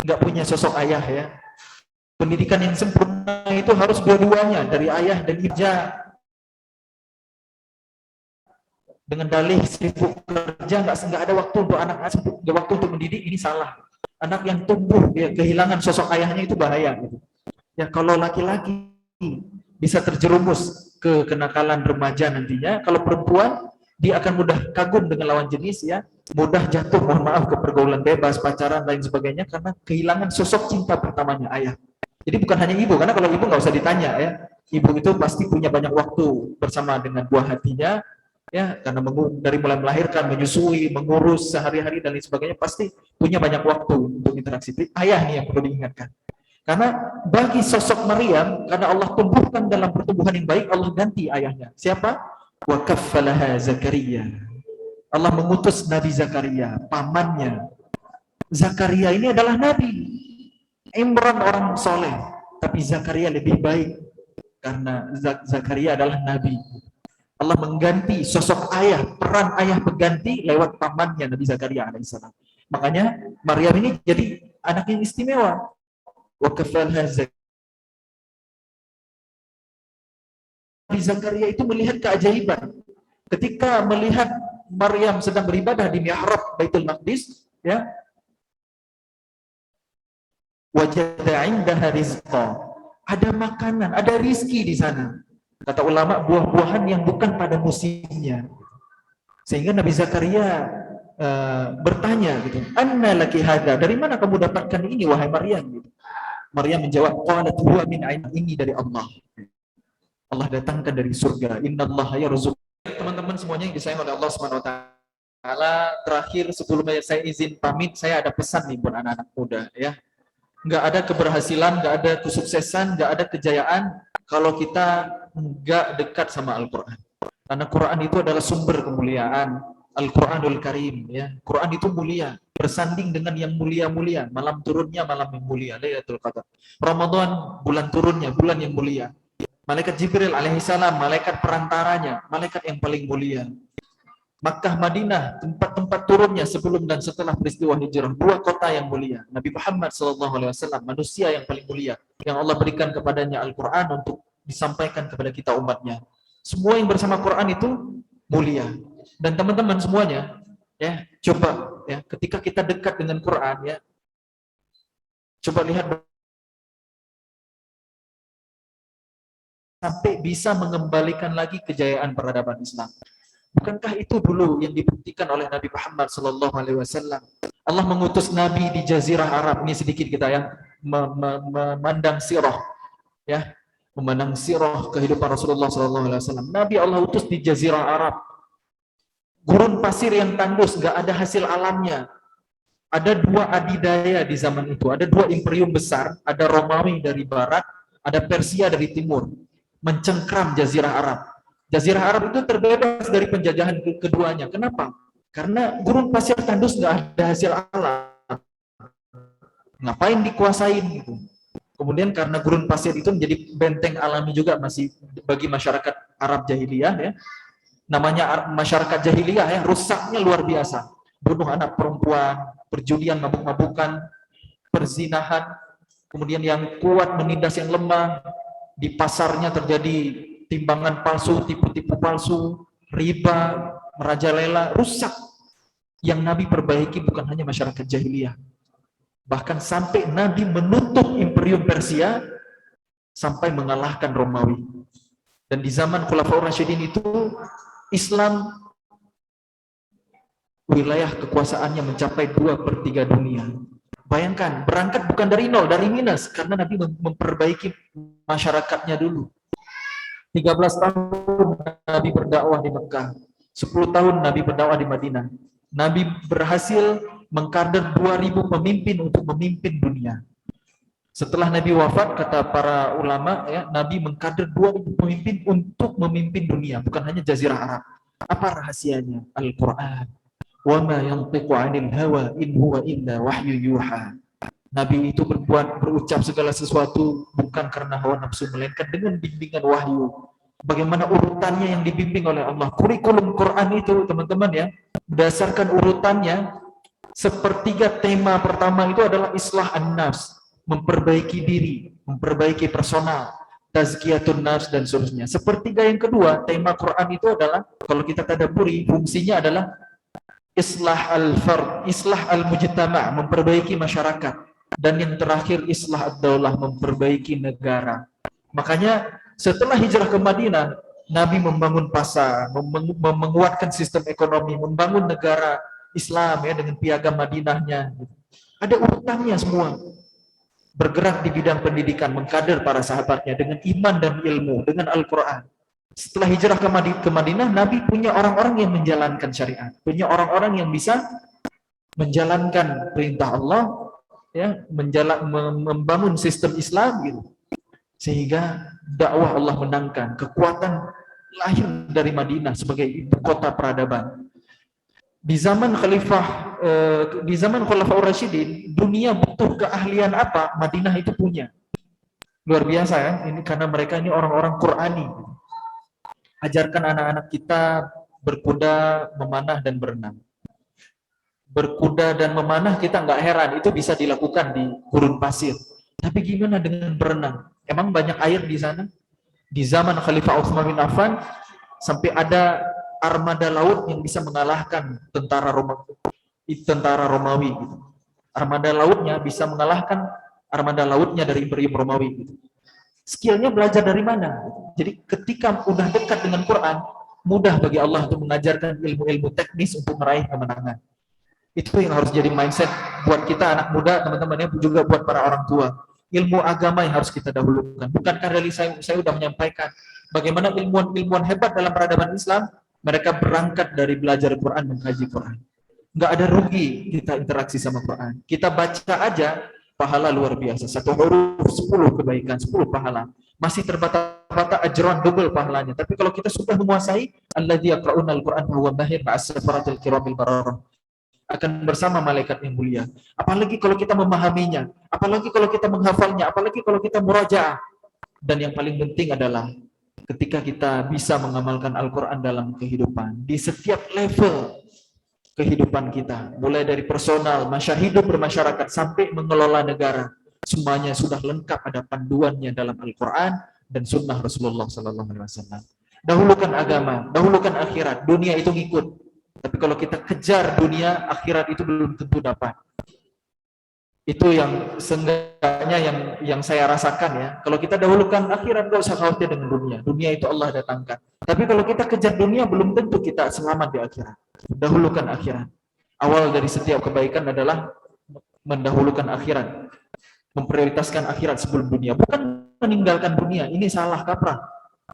nggak punya sosok ayah ya. Pendidikan yang sempurna itu harus dua-duanya, dari ayah dan ibu. Dengan dalih sibuk kerja, nggak ada waktu untuk anak, nggak waktu untuk mendidik, ini salah. Anak yang tumbuh ya, kehilangan sosok ayahnya itu bahaya gitu. Ya, kalau laki-laki bisa terjerumus ke kenakalan remaja nantinya, kalau perempuan dia akan mudah kagum dengan lawan jenis ya, mudah jatuh, mohon maaf, ke pergaulan bebas, pacaran, lain sebagainya, karena kehilangan sosok cinta pertamanya, ayah. Jadi bukan hanya ibu, karena kalau ibu nggak usah ditanya ya, ibu itu pasti punya banyak waktu bersama dengan buah hatinya, ya, karena dari mulai melahirkan, menyusui, mengurus sehari-hari dan lain sebagainya, pasti punya banyak waktu untuk interaksi. Ayah nih yang perlu diingatkan. Karena bagi sosok Maryam, karena Allah tumbuhkan dalam pertumbuhan yang baik, Allah ganti ayahnya. Siapa? Wa kaffalaha Zakaria. Allah mengutus Nabi Zakaria, pamannya. Zakaria ini adalah nabi. Imran orang soleh, tapi Zakaria lebih baik karena Zakaria adalah nabi. Allah mengganti sosok ayah, peran ayah berganti lewat pamannya Nabi Zakaria alaihissalam. Makanya Maryam ini jadi anak yang istimewa. Wa kafalha Zakaria itu melihat keajaiban. Ketika melihat Maryam sedang beribadah di mihrab Baitul Maqdis, ya, wajada indaha rizqa. Ada makanan, ada rizki di sana. Kata ulama, buah-buahan yang bukan pada musimnya. Sehingga Nabi Zakaria bertanya gitu, anna laki hadza, dari mana kamu dapatkan ini wahai Maryam gitu. Maryam menjawab, qalat huwa min ain, ini dari Allah. Allah datangkan dari surga. Innallaha yarzuq. Teman-teman semuanya yang disayang oleh Allah Subhanahu wa taala, terakhir sebelum saya izin pamit, saya ada pesan nih buat anak-anak muda ya. Enggak ada keberhasilan, enggak ada kesuksesan, enggak ada kejayaan kalau kita enggak dekat sama Al-Qur'an. Karena Quran itu adalah sumber kemuliaan. Al-Quranul Karim ya. Quran itu mulia, bersanding dengan yang mulia-mulia. Malam turunnya malam yang mulia, Lailatul Qadar. Ramadan bulan turunnya, bulan yang mulia. Malaikat Jibril alaihissalam, malaikat perantaranya, malaikat yang paling mulia. Makkah, Madinah, tempat-tempat turunnya sebelum dan setelah peristiwa hijrah, dua kota yang mulia. Nabi Muhammad SAW, manusia yang paling mulia, yang Allah berikan kepadanya Al-Quran untuk disampaikan kepada kita umatnya. Semua yang bersama Quran itu mulia. Dan teman-teman semuanya, ya, coba ya, ketika kita dekat dengan Quran, ya, coba lihat sampai bisa mengembalikan lagi kejayaan peradaban Islam. Bukankah itu dulu yang dibuktikan oleh Nabi Muhammad SAW? Allah mengutus Nabi di Jazirah Arab. Ini sedikit kita yang memandang sirah, ya, memandang sirah kehidupan Rasulullah SAW. Nabi Allah utus di Jazirah Arab, gurun pasir yang tandus, nggak ada hasil alamnya. Ada dua adidaya di zaman itu, ada dua imperium besar, ada Romawi dari barat, ada Persia dari timur, mencengkram Jazirah Arab. Jazirah Arab itu terbebas dari penjajahan keduanya. Kenapa? Karena gurun pasir tandus nggak ada hasil alam. Ngapain dikuasain gitu? Kemudian karena gurun pasir itu menjadi benteng alami juga masih bagi masyarakat Arab jahiliyah, ya. Namanya masyarakat jahiliyah, ya, rusaknya luar biasa. Bunuh anak perempuan, perjudian, mabuk-mabukan, perzinahan, kemudian yang kuat menindas yang lemah, di pasarnya terjadi timbangan palsu, tipu-tipu palsu, riba, merajalela, rusak. Yang Nabi perbaiki bukan hanya masyarakat jahiliyah, bahkan sampai Nabi menutup imperium Persia sampai mengalahkan Romawi. Dan di zaman Khulafaur Rasyidin itu Islam wilayah kekuasaannya mencapai 2/3 dunia. Bayangkan, berangkat bukan dari nol, dari minus, karena Nabi memperbaiki masyarakatnya dulu. 13 tahun Nabi berdakwah di Mekah, 10 tahun Nabi berdakwah di Madinah. Nabi berhasil mengkader 2000 pemimpin untuk memimpin dunia. Setelah Nabi wafat, kata para ulama, ya, Nabi mengkader 2000 pemimpin untuk memimpin dunia, bukan hanya Jazirah Arab. Apa rahasianya? Al-Quran. Wa ma yantiqu 'anil hawa in huwa illa wahyu yuha. Nabi itu berucap segala sesuatu bukan karena hawa nafsu, melainkan dengan bimbingan wahyu. Bagaimana urutannya yang dibimbing oleh Allah. Kurikulum Quran itu, teman-teman, ya, berdasarkan urutannya, sepertiga tema pertama itu adalah islah an-nafs, memperbaiki diri, memperbaiki personal, tazkiyatun nafs, dan seterusnya. Sepertiga yang kedua, tema Quran itu adalah, kalau kita tadabburi, fungsinya adalah islah al-fard, islah al-mujtama', memperbaiki masyarakat. Dan yang terakhir, islah ad-daulah, memperbaiki negara. Makanya setelah hijrah ke Madinah, Nabi membangun pasar, menguatkan sistem ekonomi, membangun negara Islam, ya, dengan piagam Madinahnya. Ada urutannya semua. Bergerak di bidang pendidikan, mengkader para sahabatnya dengan iman dan ilmu, dengan Al-Quran. Setelah hijrah ke Madinah, Nabi punya orang-orang yang menjalankan syariat, punya orang-orang yang bisa menjalankan perintah Allah, ya, membangun sistem Islam gitu. Sehingga dakwah Allah menangkan, kekuatan lahir dari Madinah sebagai ibu kota peradaban. Di zaman Khulafaur Rasyidin, dunia butuh keahlian apa, Madinah itu punya. Luar biasa, ya, ini karena mereka ini orang-orang Qurani. Ajarkan anak-anak kita berkuda, memanah, dan berenang. Berkuda dan memanah kita nggak heran, itu bisa dilakukan di gurun pasir. Tapi gimana dengan berenang? Emang banyak air di sana? Di zaman Khalifah Utsman bin Affan, sampai ada armada laut yang bisa mengalahkan tentara Romawi. Gitu. Armada lautnya bisa mengalahkan armada lautnya dari Imperium Romawi. Gitu. Skillnya belajar dari mana? Jadi ketika udah dekat dengan Quran, mudah bagi Allah untuk mengajarkan ilmu-ilmu teknis untuk meraih kemenangan. Itu yang harus jadi mindset buat kita anak muda, teman-teman, ya, juga buat para orang tua. Ilmu agama yang harus kita dahulukan. Bukankah dari saya sudah menyampaikan bagaimana ilmuwan-ilmuwan hebat dalam peradaban Islam, mereka berangkat dari belajar Quran, mengkaji Quran. Nggak ada rugi kita interaksi sama Quran. Kita baca aja, pahala luar biasa. 1 huruf 10 kebaikan, 10 pahala. Masih terbata-bata ajran, double pahalanya. Tapi kalau kita sudah menguasai, alladzi yaqra'una al-Quran huwa mahir ma'as-safaratil kiramil bararah, akan bersama malaikat yang mulia. Apalagi kalau kita memahaminya, apalagi kalau kita menghafalnya, apalagi kalau kita murajaah. Dan yang paling penting adalah ketika kita bisa mengamalkan Al-Quran dalam kehidupan, di setiap level kehidupan kita, mulai dari personal, hidup bermasyarakat, sampai mengelola negara, semuanya sudah lengkap, ada panduannya dalam Al-Quran dan Sunnah Rasulullah SAW. Dahulukan agama, dahulukan akhirat, dunia itu ngikut. Tapi kalau kita kejar dunia, akhirat itu belum tentu dapat. Itu yang seenggaknya yang saya rasakan ya. Kalau kita dahulukan akhirat, gak usah khawatir dengan dunia. Dunia itu Allah datangkan. Tapi kalau kita kejar dunia, belum tentu kita selamat di akhirat. Dahulukan akhirat. Awal dari setiap kebaikan adalah mendahulukan akhirat. Memprioritaskan akhirat sebelum dunia. Bukan meninggalkan dunia, ini salah kaprah.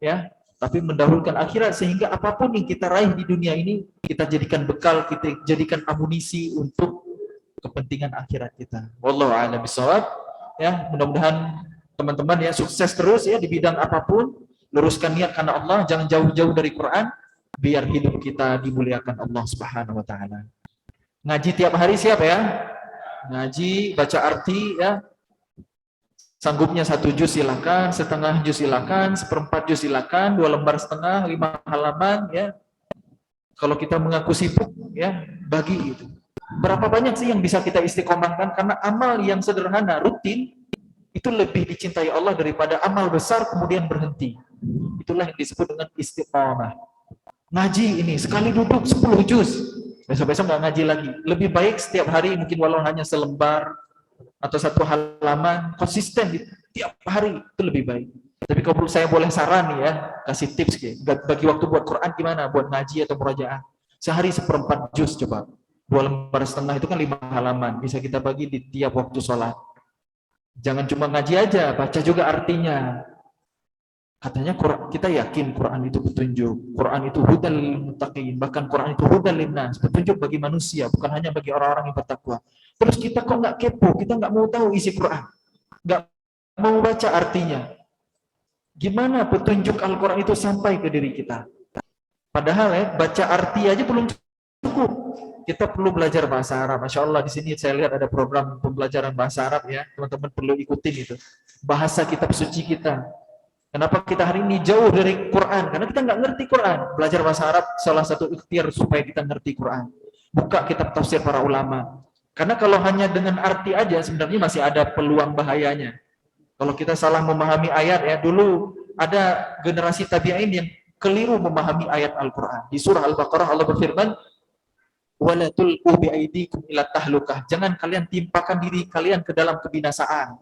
Ya, tapi mendahulukan akhirat sehingga apapun yang kita raih di dunia ini, kita jadikan bekal, kita jadikan amunisi untuk kepentingan akhirat kita. Wallahu a'lam bishawab. Ya, mudah-mudahan teman-teman ya sukses terus ya di bidang apapun. Luruskan niat karena Allah, jangan jauh-jauh dari Quran biar hidup kita dimuliakan Allah Subhanahu wa taala. Ngaji tiap hari siap ya? Ngaji, baca arti ya. Sanggupnya 1 juz silakan, setengah juz silakan, 1/4 juz silakan, 2 lembar setengah, 5 halaman ya. Kalau kita mengaku sibuk ya, bagi itu. Berapa banyak sih yang bisa kita istiqomahkan? Karena amal yang sederhana, rutin, itu lebih dicintai Allah daripada amal besar kemudian berhenti. Itulah yang disebut dengan istiqomah. Ngaji ini, sekali duduk 10 juz, besok-besok nggak ngaji lagi. Lebih baik setiap hari mungkin walau hanya selembar atau 1 halaman, konsisten tiap hari, itu lebih baik. Tapi kalau saya boleh saran nih ya, kasih tips bagi waktu buat Quran gimana? Buat ngaji atau murajaah. Sehari 1/4 juz coba. 2 lembar setengah itu kan 5 halaman, bisa kita bagi di tiap waktu sholat. Jangan cuma ngaji aja, baca juga artinya. Katanya kita yakin Quran itu petunjuk, Quran itu hudal lil muttaqin, bahkan Quran itu hudal linnas, petunjuk bagi manusia, bukan hanya bagi orang-orang yang bertakwa. Terus kita kok nggak kepo, kita nggak mau tahu isi Quran, nggak mau baca artinya. Gimana petunjuk Al-Quran itu sampai ke diri kita? Padahal ya, baca arti aja belum cukup. Kita perlu belajar bahasa Arab. Masya Allah, di sini saya lihat ada program pembelajaran bahasa Arab ya. Teman-teman perlu ikutin itu. Bahasa kitab suci kita. Kenapa kita hari ini jauh dari Quran? Karena kita nggak ngerti Quran. Belajar bahasa Arab salah satu ikhtiar supaya kita ngerti Quran. Buka kitab tafsir para ulama. Karena kalau hanya dengan arti aja sebenarnya masih ada peluang bahayanya. Kalau kita salah memahami ayat ya, dulu ada generasi tabi'in yang keliru memahami ayat Al-Quran. Di surah Al-Baqarah Allah berfirman, wala tulqu biaidikum ila tahlukah. Jangan kalian timpakan diri kalian ke dalam kebinasaan.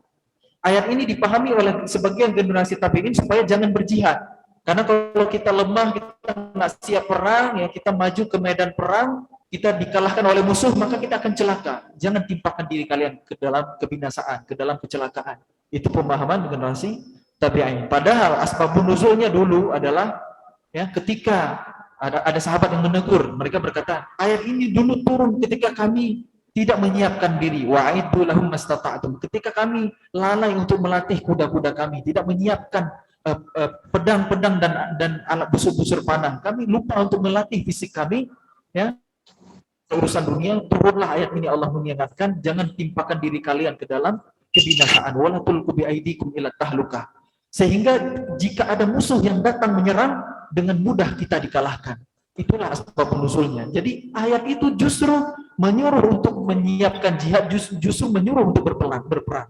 Ayat ini dipahami oleh sebagian generasi tabi'in supaya jangan berjihad. Karena kalau kita lemah, kita nggak siap perang, ya kita maju ke medan perang, kita dikalahkan oleh musuh, maka kita akan celaka. Jangan timpakan diri kalian ke dalam kebinasaan, ke dalam kecelakaan. Itu pemahaman generasi tabi'in. Padahal asbabun nuzulnya dulu adalah ya ketika ada sahabat yang menegur, mereka berkata, ayat ini dulu turun ketika kami tidak menyiapkan diri, wa'iddu lahum mastata'tum. Ketika kami lalai untuk melatih kuda-kuda kami, tidak menyiapkan pedang-pedang dan alat busur-busur panah, kami lupa untuk melatih fisik kami, ya. Urusan dunia, turunlah ayat ini, Allah mengingatkan, jangan timpakan diri kalian ke dalam kebinasaan, wala tulqu biaidikum ila tahlukah. Sehingga jika ada musuh yang datang menyerang, dengan mudah kita dikalahkan. Itulah asbab nuzulnya. Jadi ayat itu justru menyuruh untuk menyiapkan jihad, justru menyuruh untuk berperang.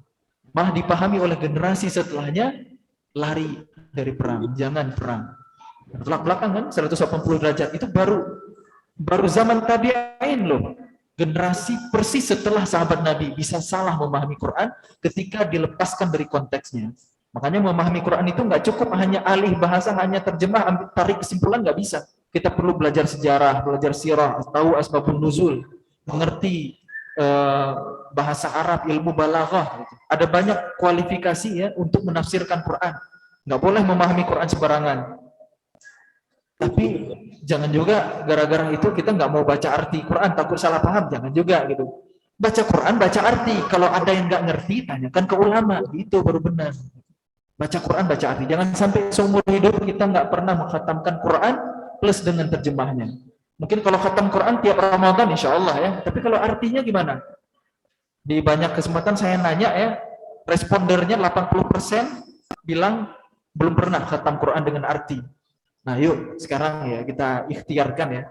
Malah dipahami oleh generasi setelahnya, lari dari perang, jangan perang. Belak belakang kan 180 derajat itu baru zaman tabi'in loh. Generasi persis setelah sahabat Nabi bisa salah memahami Quran ketika dilepaskan dari konteksnya. Makanya memahami Quran itu nggak cukup hanya alih bahasa, hanya terjemah, tarik kesimpulan, nggak bisa. Kita perlu belajar sejarah, belajar sirah, tahu asbabun nuzul, mengerti bahasa Arab, ilmu balaghah. Ada banyak kualifikasi ya untuk menafsirkan Quran. Nggak boleh memahami Quran sembarangan. Tapi jangan juga gara-gara itu kita nggak mau baca arti Quran, takut salah paham, jangan juga gitu. Baca Quran, baca arti. Kalau ada yang nggak ngerti, tanyakan ke ulama, itu baru benar. Baca Quran, baca arti. Jangan sampai seumur hidup kita nggak pernah mengkhatamkan Quran plus dengan terjemahnya. Mungkin kalau khatam Quran tiap Ramadan insya Allah ya. Tapi kalau artinya gimana? Di banyak kesempatan saya nanya ya, respondernya 80% bilang belum pernah khatam Quran dengan arti. Nah yuk sekarang ya kita ikhtiarkan ya.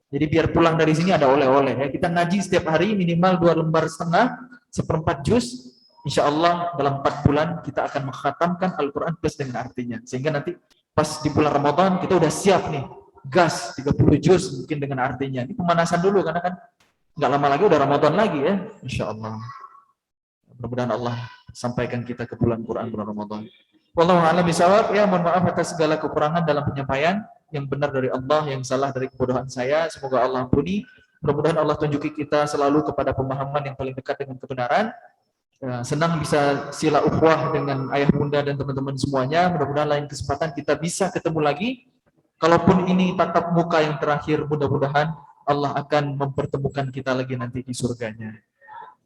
Jadi biar pulang dari sini ada oleh-oleh ya. Kita ngaji setiap hari minimal 2 lembar setengah, 1/4 juz. Insya Allah dalam 4 bulan kita akan mengkhatamkan Al-Quran plus dengan artinya. Sehingga nanti pas di bulan Ramadan kita udah siap nih, gas 30 juz mungkin dengan artinya. Ini pemanasan dulu karena kan nggak lama lagi udah Ramadan lagi ya, insya Allah. Mudah-mudahan Allah sampaikan kita ke bulan Quran bulan Ramadan. Wallahu a'lam bishawab. Ya, mohon maaf atas segala kekurangan dalam penyampaian. Yang benar dari Allah, yang salah dari kebodohan saya. Semoga Allah ampuni. Mudah-mudahan Allah tunjuki kita selalu kepada pemahaman yang paling dekat dengan kebenaran. Senang bisa sila ukhuwah dengan ayah bunda dan teman-teman semuanya. Mudah-mudahan lain kesempatan kita bisa ketemu lagi. Kalaupun ini tatap muka yang terakhir, mudah-mudahan Allah akan mempertemukan kita lagi nanti di surganya.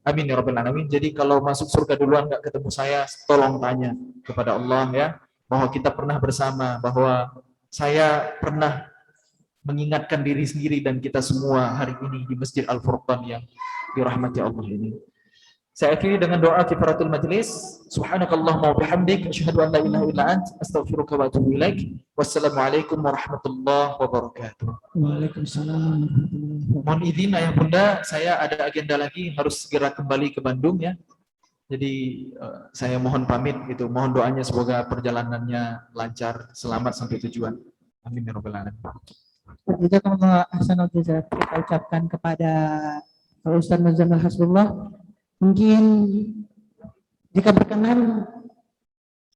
Amin ya rabbal alamin. Jadi kalau masuk surga duluan nggak ketemu saya, tolong tanya kepada Allah ya, bahwa kita pernah bersama, bahwa saya pernah mengingatkan diri sendiri dan kita semua hari ini di Masjid Al-Furqan yang dirahmati Allah ini. Saya akhiri dengan doa kifaratul majlis. Subhanakallahumma wa bihamdik, asyhadu an la ilaha illa anta, astaghfiruka wa atubu ilaik. Wassalamualaikum warahmatullahi wabarakatuh. Waalaikumsalam warahmatullahi wabarakatuh. Mohon izin ayah bunda, saya ada agenda lagi, harus segera kembali ke Bandung ya. Jadi saya mohon pamit gitu. Mohon doanya semoga perjalanannya lancar, selamat sampai tujuan. Amin ya rabbal alamin. Jazakumullah ahsanal jazaa kita ucapkan kepada Ustaz Muzamil Hasbullah. Mungkin jika berkenan